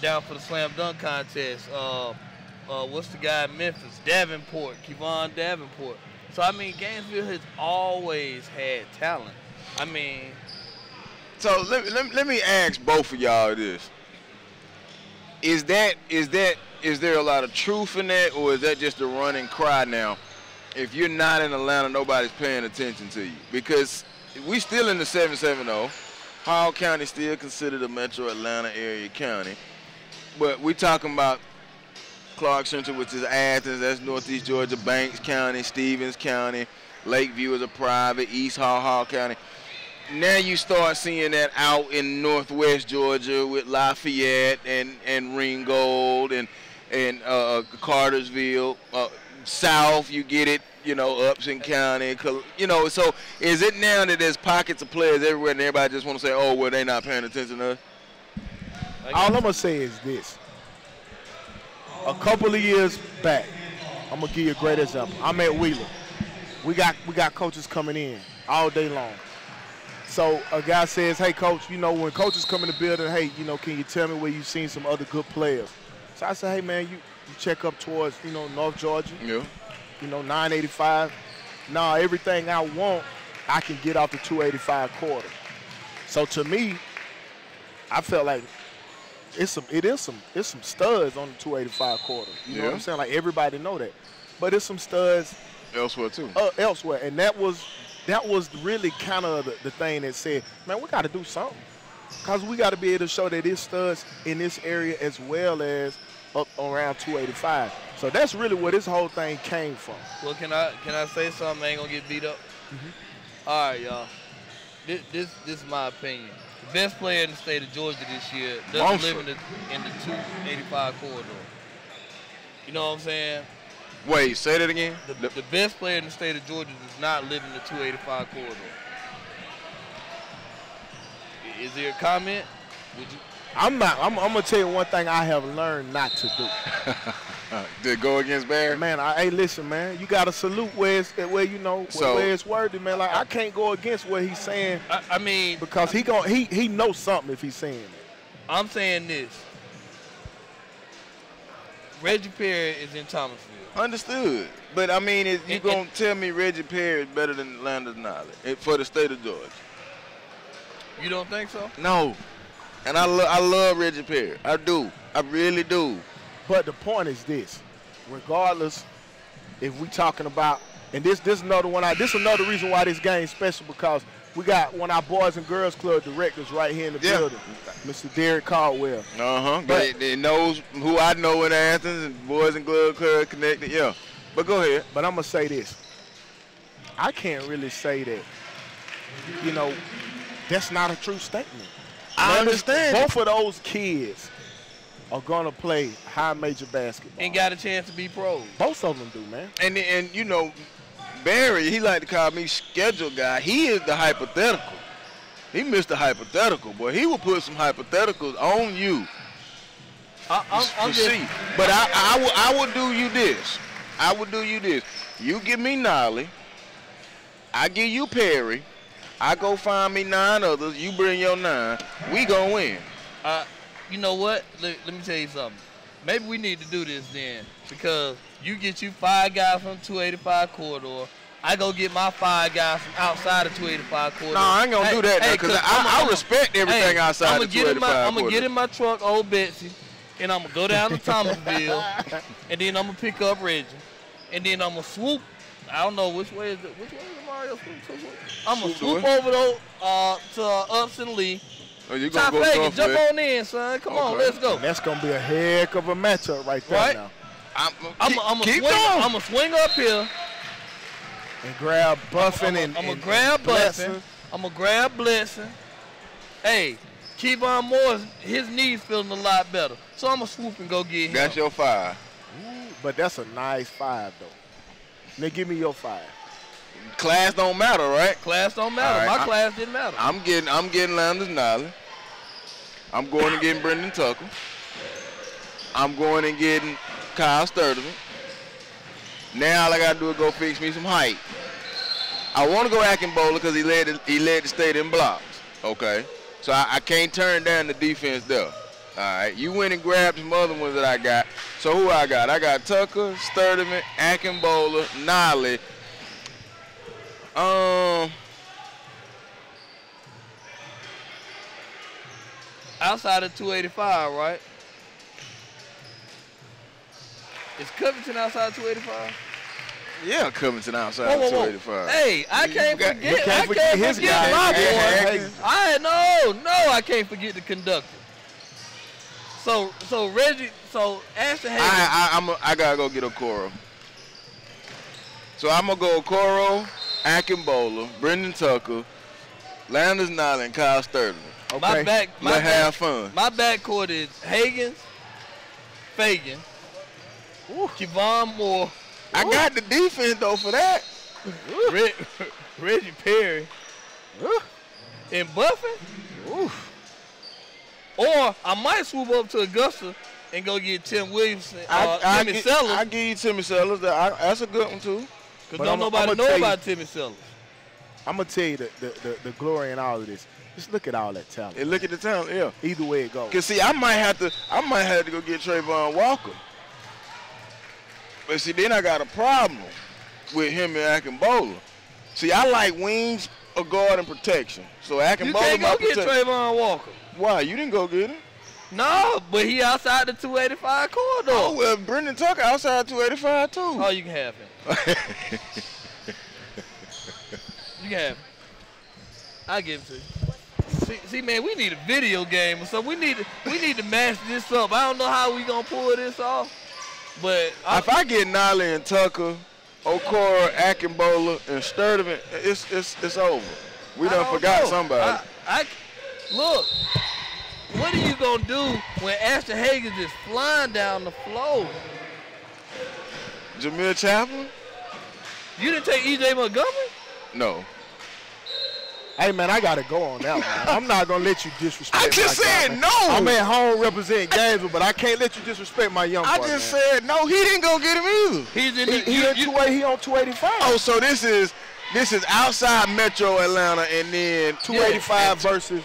Down for the slam dunk contest. What's the guy in Memphis? Davenport, Kevon Davenport. So, I mean, Gainesville has always had talent. I mean. So let me ask both of y'all this. Is there a lot of truth in that, or is that just a running cry now? If you're not in Atlanta, nobody's paying attention to you. Because we still in the 770. Hall County still considered a metro Atlanta area county. But we're talking about Clark Central, which is Athens, that's Northeast Georgia, Banks County, Stevens County, Lakeview is a private, East Hall County. Now you start seeing that out in Northwest Georgia with Lafayette and Ringgold and Cartersville. South, you get it, Upson County, so is it now that there's pockets of players everywhere and everybody just want to say, oh, well, they not paying attention to us? All I'm going to say is this. A couple of years back, I'm going to give you a great example. I'm at Wheeler. We got coaches coming in all day long. So a guy says, hey, coach, when coaches come in the building, hey, can you tell me where you've seen some other good players? So I say, hey, man, you check up towards, North Georgia, 985. No, everything I want, I can get off the 285 quarter. So to me, I felt like it's some studs on the 285 quarter. You know what I'm saying? Like everybody know that. But it's some studs elsewhere too. Elsewhere. And that was really kind of the thing that said, man, we got to do something. Because we got to be able to show that there's studs in this area as well as up around 285. So that's really where this whole thing came from. Well, can I say something? I ain't gonna get beat up. All right, y'all. This is my opinion. The best player in the state of Georgia this year doesn't live in the 285 corridor. You know what I'm saying? Wait, say that again. The best player in the state of Georgia does not live in the 285 corridor. Is there a comment? Would you? I'm gonna tell you one thing I have learned not to do. To go against Barry? Man, hey, listen, man. You gotta salute where it's worthy, man. Like I can't go against what he's saying. I mean, because he knows something if he's saying it. I'm saying this. Reggie Perry is in Thomasville. Understood. But I mean, you gonna tell me Reggie Perry is better than Landon Nolley for the state of Georgia? You don't think so? No. And I love Reggie Perry. I do. I really do. But the point is this: regardless, if we talking about, and this another one. This another reason why this game's special, because we got one of our Boys and Girls Club directors right here in the building, Mr. Derek Caldwell. But they knows who I know in Athens and Boys and Girls Club connected. Yeah. But go ahead. But I'm gonna say this: I can't really say that. That's not a true statement. I understand. Both of those kids are gonna play high major basketball. And got a chance to be pros. Both of them do, man. And Barry, he like to call me schedule guy. He is the hypothetical. He Mr. Hypothetical, boy. He will put some hypotheticals on you. I'm just see. But I will do you this. I will do you this. You give me Nolley. I give you Perry. I go find me 9 others. You bring your 9. We gonna win. You know what? Let me tell you something. Maybe we need to do this then, because you get you 5 guys from 285 corridor. I go get my 5 guys from outside of 285 corridor. No, I ain't gonna do that because I respect everything outside of 285 corridor. I'm gonna get in my truck, Old Betsy, and I'm gonna go down to Thomasville, and then I'm gonna pick up Reggie, and then I'm gonna swoop. I don't know which way is Mario swoop. I'm going to Swoop swoop over to Upson Lee. Oh, you Ty gonna Fagan, for jump that? on in, son. Come on, Okay. let's go. That's gonna be a heck of a matchup right there Right? now. I'm keep going going. to swing up here. And grab Buffin I'm going to grab Buffin. I'm going to grab Blessing. Hey, Kevon Moore, his knees feeling a lot better. So I'm going to swoop and go get him. That's your 5. But that's a nice 5 though. Now give me your 5. Class don't matter, right? Class don't matter. All right, My class didn't matter. I'm getting Landis Nolly. I'm going and getting Brendan Tucker. I'm going and getting Kyle Sturdivant. Now all I gotta do is go fix me some height. I want to go Akinbola because he led the state in blocks. Okay, so I can't turn down the defense there. All right, you went and grabbed some other ones that I got. So who I got? I got Tucker, Sturdivant, Akinbola, Nolly. Outside of 285, right? Is Covington outside of 285? Yeah, Covington outside Whoa, whoa, whoa. 285. Hey, I can't got- forget. you I can't can't forget his forget guy. my Hey, boy. hey, I can't forget the conductor. So Reggie, Ashton Hagen. I gotta go get Okoro. So I'm gonna go Okoro, Akinbola, Brendan Tucker, Landis Nolly, and Kyle Sturdivant. Okay. Let's have fun. My backcourt is Hagens, Fagan, Kevon Moore, I got the defense though for that. Reggie Perry, and Buffin. Or I might swoop up to Augusta and go get Tim Williamson, Timmy Sellers. I give you Timmy Sellers. That's a good one too. Because don't nobody know about Timmy Sellers. I'm gonna tell you the glory in all of this. Just look at all that talent. And look at the talent, yeah. Either way it goes. Cause see, I might have to go get Trayvon Walker. But see, then I got a problem with him and Akinbola. See, I like wings, a guard, and protection. So Akinbola, You can't go get Trayvon Walker. Why? You didn't go get him? No, but he outside the 285 corridor. Oh, well, Brendan Tucker outside 285 too. Oh, you can have him. You can have him. I'll give him to you. See, man, we need a video game or something. We need to match this up. I don't know how we gonna pull this off, but if I get Nolly and Tucker, Okoro, Akinbola, and Sturdivant, it's over. We done forgot somebody. Look. What are you gonna do when Ashton Hagen is flying down the floor? Jameer Chaplin? You didn't take E.J. Montgomery? No. Hey man, I gotta go on that one. I'm not gonna let you disrespect. I just said man. no. I'm at home representing Gainesville, but I can't let you disrespect my young boy. I just said no. He didn't go get him either. He's in He on 285. Oh, so this is outside Metro Atlanta, and then 285 versus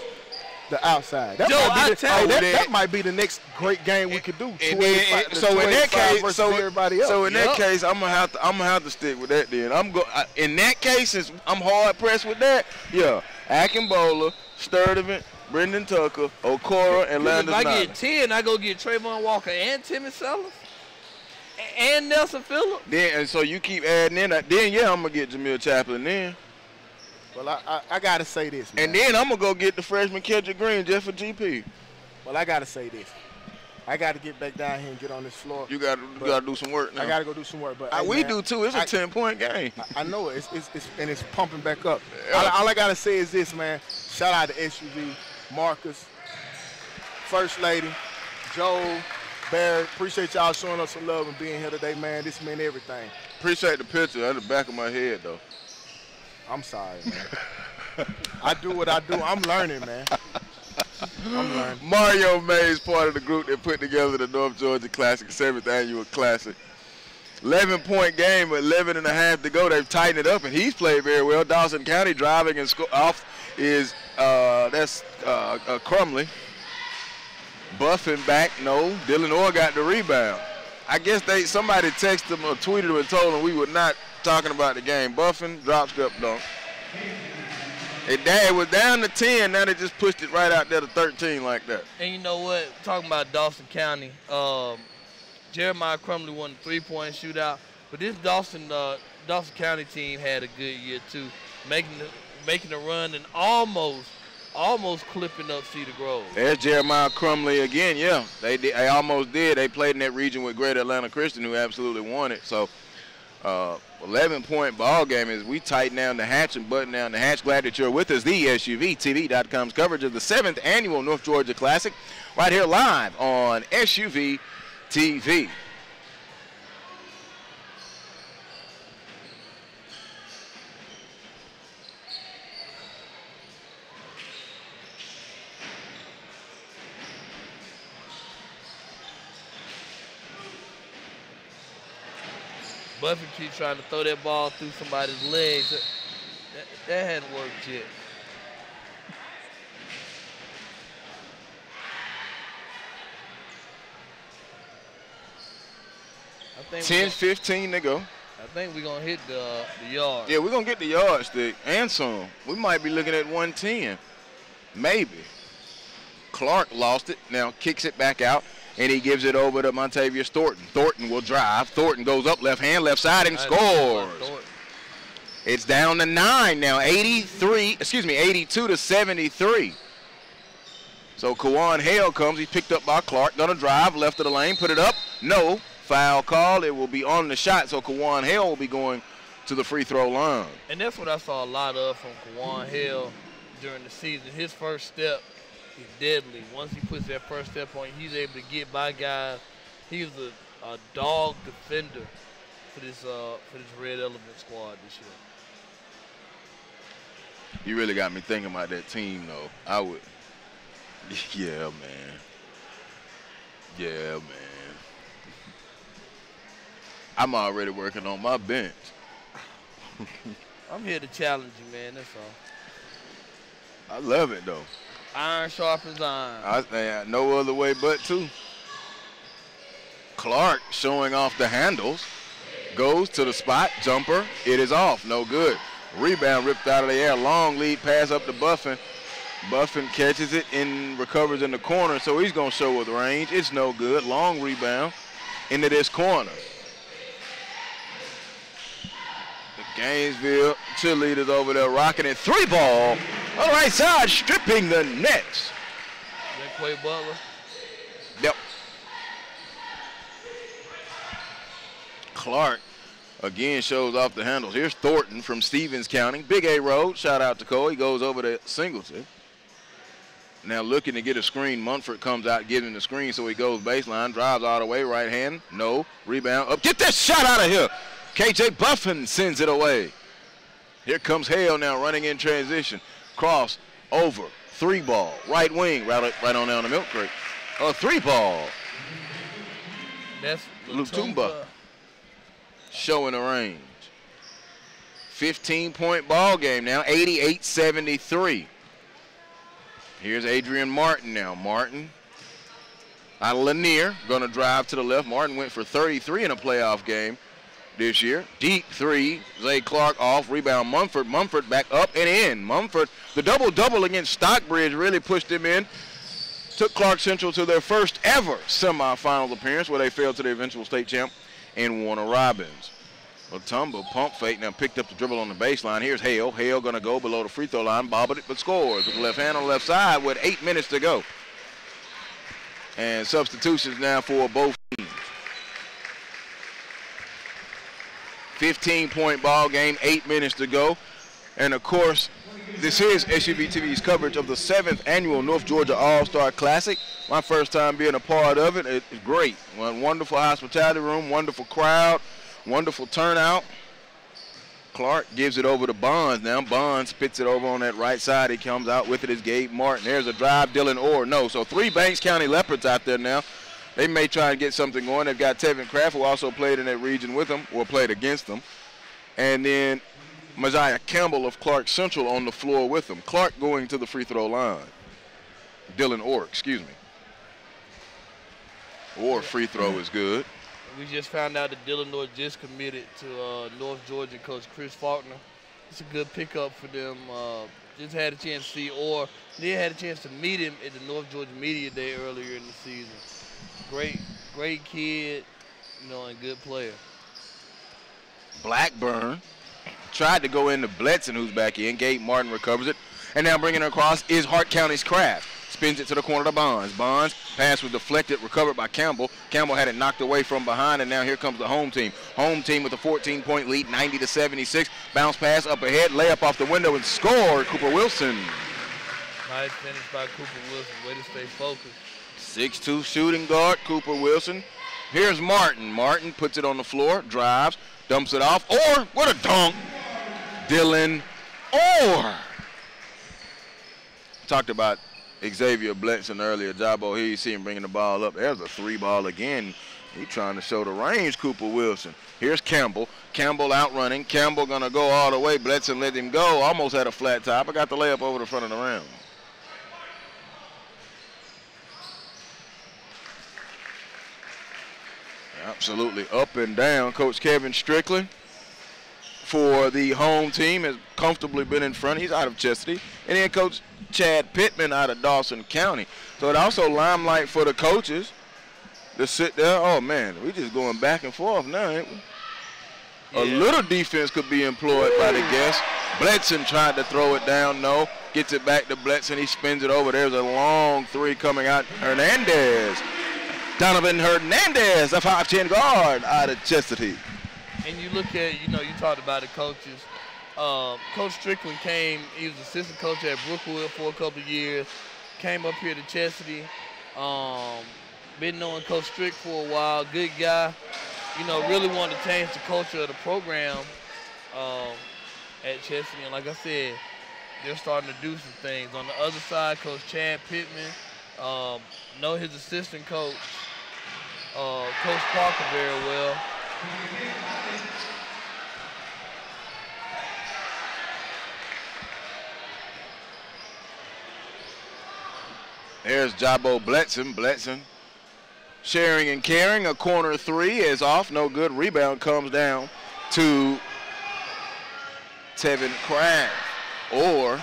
the outside. That, Joe, that might be the next great game we could do. And then, so in that case, everybody else. So in that case, I'm gonna have to stick with that. Then in that case, since I'm hard pressed with that, yeah, Akinbola, Sturdivant, Brendan Tucker, Okoro, and Landis If I Nolly. get 10, I go get Trayvon Walker and Timmy Sellers and Nelson Phillips. Then and so you keep adding in. Then yeah, I'm gonna get Jameer Chaplin then. Well, I gotta say this, man. And then I'm gonna go get the freshman Kendrick Green just for GP. Well, I gotta say this. I gotta get back down here and get on this floor. You gotta do some work now. I gotta go do some work, but hey, we man, do too. It's a 10-point game. I know it. It's pumping back up. Yeah. All I gotta say is this, man. Shout out to SUV, Marcus, First Lady, Joe, Barrett. Appreciate y'all showing us some love and being here today, man. This meant everything. Appreciate the picture. That's the back of my head though. I'm sorry, man. I do what I do. I'm learning, man. I'm learning. Mario Mays, part of the group that put together the North Georgia Classic, 7th Annual Classic. 11-point game with 11 and a half to go. They've tightened it up, and he's played very well. Dawson County driving and off is Crumley. Buffing back, no. Dylan Orr got the rebound. I guess somebody texted him or tweeted him and told him we were not talking about the game. Buffing, drop, step, dunk. It was down to 10. Now they just pushed it right out there to 13 like that. And you know what? Talking about Dawson County, Jeremiah Crumley won the 3-point shootout, but this Dawson County team had a good year too. making a run and almost clipping up Cedar Grove. There's Jeremiah Crumley again. Yeah, they almost did. They played in that region with Greater Atlanta Christian, who absolutely won it. So 11-point ball game as we tighten down the hatch and button down the hatch. Glad that you're with us. The SUVTV.com's coverage of the 7th annual North Georgia Classic right here live on SUV TV. Buffett keeps trying to throw that ball through somebody's legs. That hadn't worked yet. I think 10-15 to go. I think we're going to hit the yard. Yeah, we're going to get the yardstick and some. We might be looking at 110. Maybe. Clark lost it. Now kicks it back out. And he gives it over to Montavious Thornton. Thornton will drive. Thornton goes up left hand, left side, and scores. It's down to 9 now, 82 to 73. So Kawan Hale comes. He's picked up by Clark. Gonna drive left of the lane, put it up. No, foul call. It will be on the shot. So Kawan Hale will be going to the free throw line. And that's what I saw a lot of from Kawan Hale during the season. His first step. He's deadly. Once he puts that first step on, he's able to get by guys. He's a dog defender for this Red Element squad this year. You really got me thinking about that team, though. I would. Yeah, man. Yeah, man. I'm already working on my bench. I'm here to challenge you, man. That's all. I love it, though. Iron sharpens iron. No other way but to. Clark showing off the handles. Goes to the spot. Jumper. It is off. No good. Rebound ripped out of the air. Long lead pass up to Buffin. Buffin catches it and recovers in the corner, so he's going to show with range. It's no good. Long rebound into this corner. The Gainesville cheerleaders over there rocking it. 3-ball. On the right side, stripping the nets. Is that Quay Butler? Yep. Clark again shows off the handles. Here's Thornton from Stevens County. Big A Road. Shout out to Cole. He goes over to Singleton. Now looking to get a screen. Munford comes out, gives him the screen, so he goes baseline. Drives all the way. Right hand. No. Rebound. Up. Get that shot out of here. KJ Buffin sends it away. Here comes Hale now running in transition. Cross over. 3-ball. Right wing. Right on down the milk crate. A 3-ball. That's Lutumba showing the range. 15-point ball game now. 88-73. Here's Adrian Martin now. Martin out of Lanier. Going to drive to the left. Martin went for 33 in a playoff game this year. Deep 3. Zay Clark off. Rebound Mumford. Mumford back up and in. Mumford, the double-double against Stockbridge really pushed him in. Took Clark Central to their first ever semifinals appearance where they fell to the eventual state champ and Warner Robins. Latumba pump fake now picked up the dribble on the baseline. Here's Hale. Hale going to go below the free throw line. Bobbled it but scores with the left hand on the left side with 8 minutes to go. And substitutions now for both teams. 15-point ball game, 8 minutes to go. And, of course, this is SUV TV's coverage of the 7th annual North Georgia All-Star Classic. My first time being a part of it. It's great. One wonderful hospitality room, wonderful crowd, wonderful turnout. Clark gives it over to Bonds now. Bonds spits it over on that right side. He comes out with it as Gabe Martin. There's a drive, Dylan Orr. No, so 3 Banks County Leopards out there now. They may try and get something going. They've got Tevin Kraft, who also played in that region with them, or played against them. And then Messiah Campbell of Clark Central on the floor with them. Clark going to the free throw line. Dylan Orr, excuse me. Orr free throw is good. We just found out that Dylan Orr just committed to North Georgia coach Chris Faulkner. It's a good pickup for them. Just had a chance to see Orr. They had a chance to meet him at the North Georgia Media Day earlier in the season. Great kid, and good player. Blackburn tried to go into Bledson, who's back in. Gabe Martin recovers it. And now bringing it across is Hart County's Kraft. Spins it to the corner to Bonds. Bonds, pass was deflected, recovered by Campbell. Campbell had it knocked away from behind, and now here comes the home team. Home team with a 14-point lead, 90-76. Bounce pass up ahead, layup off the window, and score, Cooper Wilson. Nice finish by Cooper Wilson. Way to stay focused. 6'2" shooting guard, Cooper Wilson. Here's Martin. Martin puts it on the floor, drives, dumps it off. Or, what a dunk. Dylan Orr. Talked about Xavier Bledson earlier. Jabo here, you see him bringing the ball up. There's a 3-ball again. He's trying to show the range, Cooper Wilson. Here's Campbell. Campbell out running. Campbell going to go all the way. Bledson let him go. Almost had a flat top. I got the layup over the front of the rim. Absolutely up and down. Coach Kevin Strickland for the home team has comfortably been in front. He's out of Chestatee. And then Coach Chad Pittman out of Dawson County. So it also limelight for the coaches to sit there. Oh, man, we just going back and forth now, ain't we? Yeah. A little defense could be employed by the guests. Bledson tried to throw it down. No. Gets it back to Bledson. He spins it over. There's a long 3 coming out. Hernandez. Donovan Hernandez, a 5'10" guard out of Chestatee. And you look at, you talked about the coaches. Coach Strickland came, he was assistant coach at Brookwood for a couple of years, came up here to Chestatee. Been knowing Coach Strick for a while, good guy. Really wanted to change the culture of the program at Chestatee. And like I said, they're starting to do some things. On the other side, Coach Chad Pittman, know his assistant coach, Coach Parker, very well. There's Jabo Bledson. Bledson sharing and caring. A corner 3 is off. No good. Rebound comes down to Tevin Kraft. Or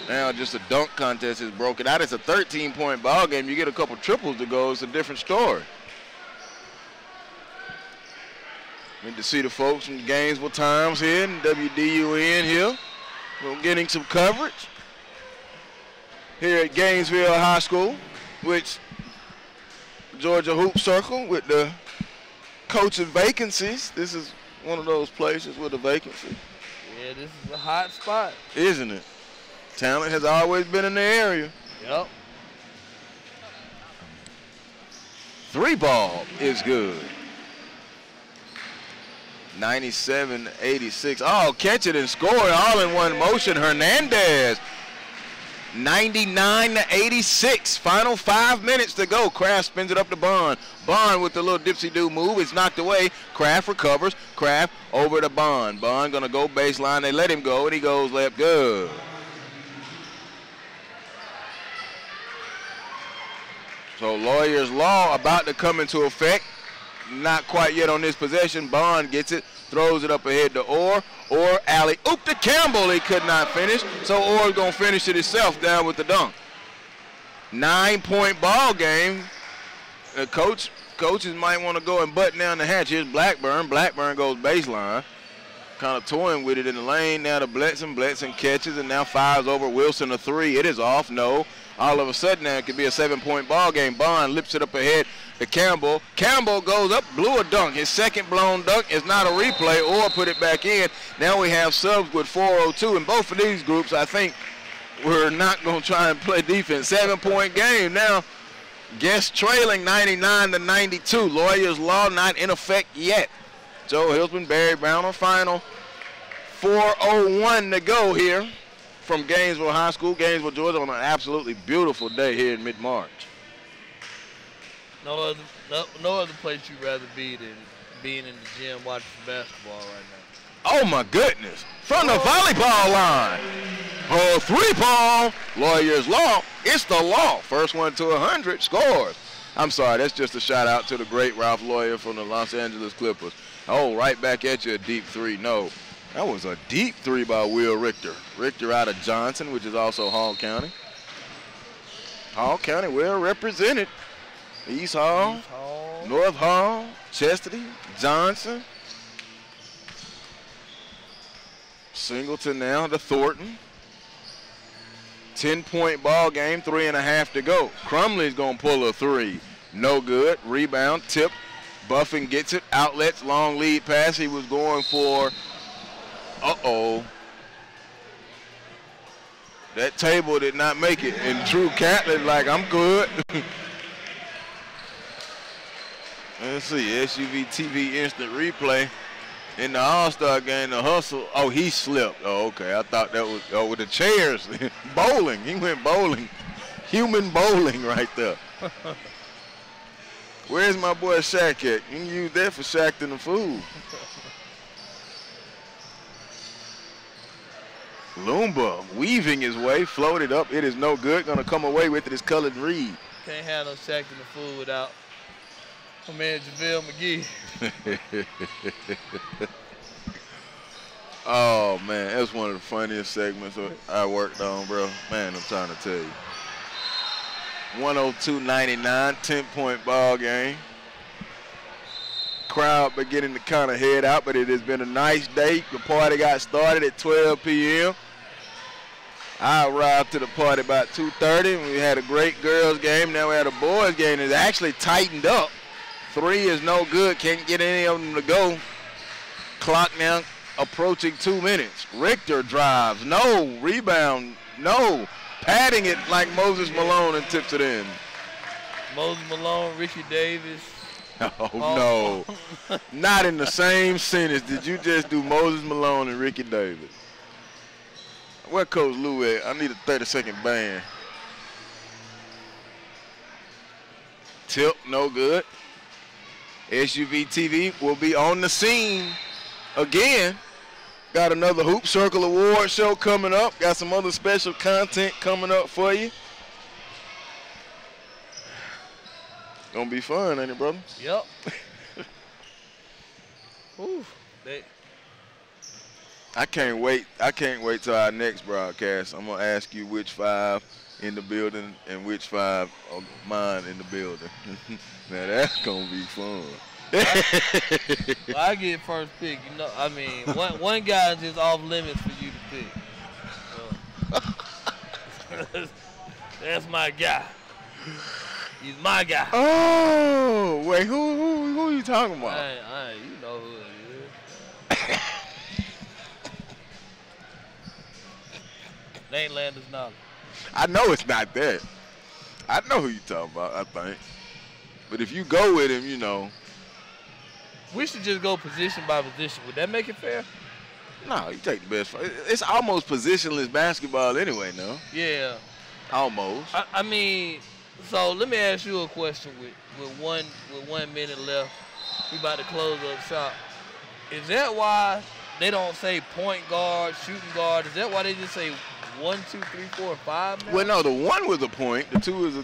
now just a dunk contest is broken out. It's a 13-point ball game. You get a couple triples to go. It's a different story. Need to see the folks from Gainesville Times here and WDUN here. We're getting some coverage here at Gainesville High School, which Georgia Hoop Circle with the coaching vacancies. This is one of those places with a vacancy. Yeah, this is a hot spot. Isn't it? Talent has always been in the area. Yep. 3-ball is good. 97-86. Oh, catch it and score all in one motion. Hernandez. 99-86. Final 5 minutes to go. Kraft spins it up to Bond. Bond with the little dipsy-do move. It's knocked away. Kraft recovers. Kraft over to Bond. Bond going to go baseline. They let him go, and he goes left. Good. So Lawyer's Law about to come into effect. Not quite yet on this possession. Bond gets it, throws it up ahead to Orr. Orr alley oop to Campbell. He could not finish. So Orr's going to finish it himself down with the dunk. 9-point ball game. Coaches might want to go and button down the hatch. Here's Blackburn. Blackburn goes baseline. Kind of toying with it in the lane. Now to Bledson. Bledson catches and now fires over Wilson a 3. It is off. No. All of a sudden now it could be a 7-point ball game. Bond lifts it up ahead to Campbell. Campbell goes up, blew a dunk. His second blown dunk is not a replay or put it back in. Now we have subs with 4:02. And both of these groups, I think, we're not going to try and play defense. 7-point game. Now, Guest trailing 99-92. Lawyer's Law not in effect yet. Joe Hilsman, Barry Brown on final. 4:01 to go here from Gainesville High School, Gainesville, Georgia, on an absolutely beautiful day here in mid-March. No other place you'd rather be than being in the gym watching basketball right now. Oh, my goodness. From the volleyball line. Oh, 3-ball. Lawyer's Law. It's the law. First one to 100. Scores. I'm sorry. That's just a shout-out to the great Ralph Lawyer from the Los Angeles Clippers. Oh, right back at you, a deep 3. No. That was a deep 3 by Will Richter. Richter out of Johnson, which is also Hall County. Hall County well represented. East Hall, North Hall, Chestatee, Johnson. Singleton now to Thornton. 10-point ball game, 3.5 to go. Crumley's going to pull a three. No good. Rebound, tip. Buffin gets it. Outlets, long lead pass. He was going for, that table did not make it. And Drew Catlett like, I'm good. Let's see, SUV TV instant replay. In the All-Star game, the hustle, he slipped. Oh, okay, I thought that was, with the chairs. Bowling, he went bowling. Human bowling right there. Where's my boy Shaq at? You can use that for Shaq and the food. Lumba weaving his way, floated up. It is no good. Gonna come away with it is Cullen Reed. Can't have no Shaq in the food without my man JaVale McGee. Oh man, that's one of the funniest segments I worked on, bro. Man, I'm trying to tell you. 102-99, 10-point ball game. Crowd beginning to kind of head out, but it has been a nice day. The party got started at 12 p.m. I arrived to the party about 2:30. We had a great girls game. Now we had a boys game that's actually tightened up. 3 is no good. Can't get any of them to go. Clock now approaching 2 minutes. Richter drives. No. Rebound. No. Patting it like Moses Malone and tips it in. Moses Malone, Ricky Davis. Oh, no. Not in the same sentence. Did you just do Moses Malone and Ricky Davis? Where Coach Lou at? I need a 30-second ban. Tip, no good. SUV TV will be on the scene again. Got another Hoop Circle Award show coming up. Got some other special content coming up for you. Gonna be fun, ain't it, brother? Yep. Ooh, I can't wait. I can't wait till our next broadcast. I'm gonna ask you which 5 in the building and which 5 of mine in the building. Now that's gonna be fun. Well, I get first pick. You know, I mean, one guy is just off limits for you to pick. That's my guy. He's my guy. Oh, wait, who are you talking about? You know who it is. Nate Landers Knowledge. I know it's not that. I know who you talking about, I think. But if you go with him, you know. We should just go position by position. Would that make it fair? No, you take the best. It's almost positionless basketball anyway, no? Yeah. Almost. I mean, so let me ask you a question with 1 minute left. We about to close up shop. Is that why they don't say point guard, shooting guard? Is that why they just say 1, 2, 3, 4, 5 now? Well, no, the 1 was a point, the 2 is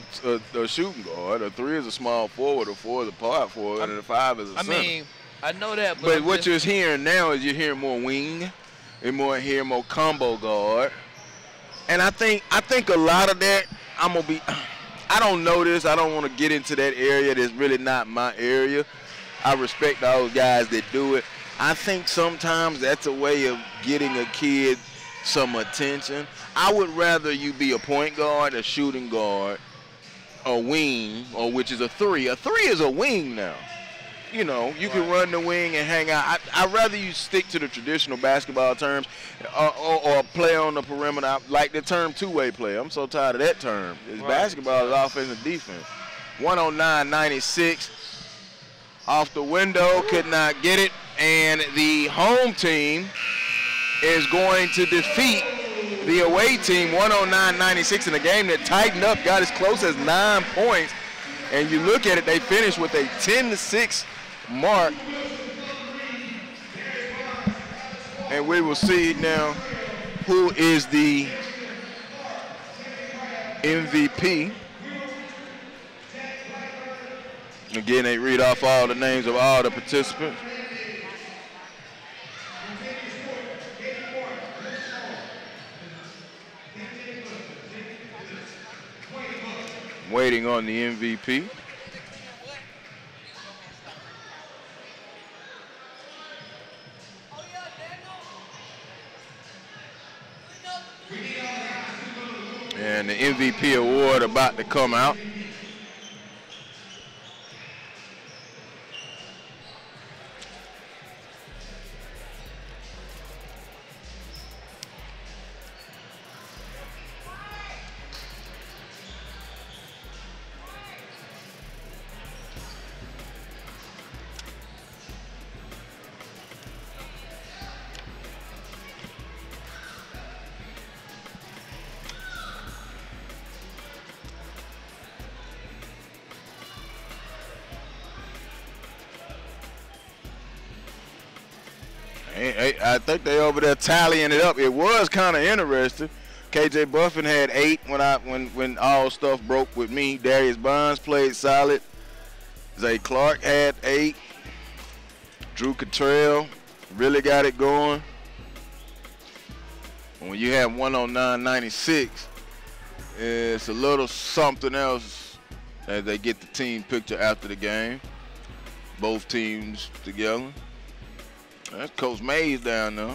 a shooting guard, the 3 is a small forward, the 4 is a power forward, and the 5 is a center. I mean, I know that, but what you're hearing now is you're hearing more wing, and more combo guard, and I think a lot of that I don't know this. I don't want to get into that area. That's really not my area. I respect those guys that do it. I think sometimes that's a way of getting a kid some attention. I would rather you be a point guard, a shooting guard, a wing, or which is a 3. A 3 is a wing now. You know, you can run the wing and hang out. I'd rather you stick to the traditional basketball terms or play on the perimeter, like the term two-way play. I'm so tired of that term. It's basketball is offense and defense. 109-96. Off the window, could not get it. And the home team is going to defeat the away team 109-96 in a game that tightened up, got as close as 9 points. And you look at it, they finished with a 10-6 mark. And we will see now who is the MVP. Again, they read off all the names of all the participants. Waiting on the MVP. And the MVP award about to come out. I think they over there tallying it up. It was kind of interesting. KJ Buffin had 8 when all stuff broke with me. Darius Bonds played solid. Zay Clark had 8. Drew Cottrell really got it going. When you have 109.96, it's a little something else as they get the team picture after the game. Both teams together. That's Coach Mays down there.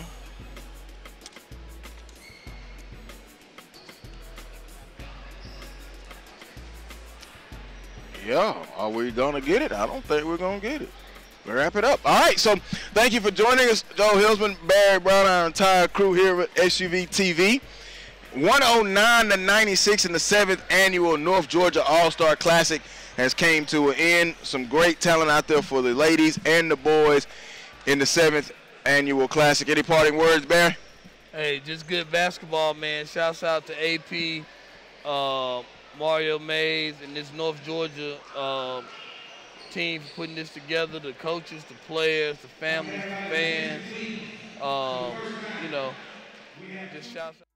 Yeah, are we going to get it? I don't think we're going to get it. We'll wrap it up. All right, so thank you for joining us, Joe Hilsman, Barry Brown, our entire crew here at SUV TV. 109-96 in the 7th annual North Georgia All-Star Classic has came to an end. Some great talent out there for the ladies and the boys in the 7th annual Classic. Any parting words, Barry? Hey, just good basketball, man. Shouts out to AP, Mario Mays, and this North Georgia team for putting this together, the coaches, the players, the families, the fans. You know, just shouts out.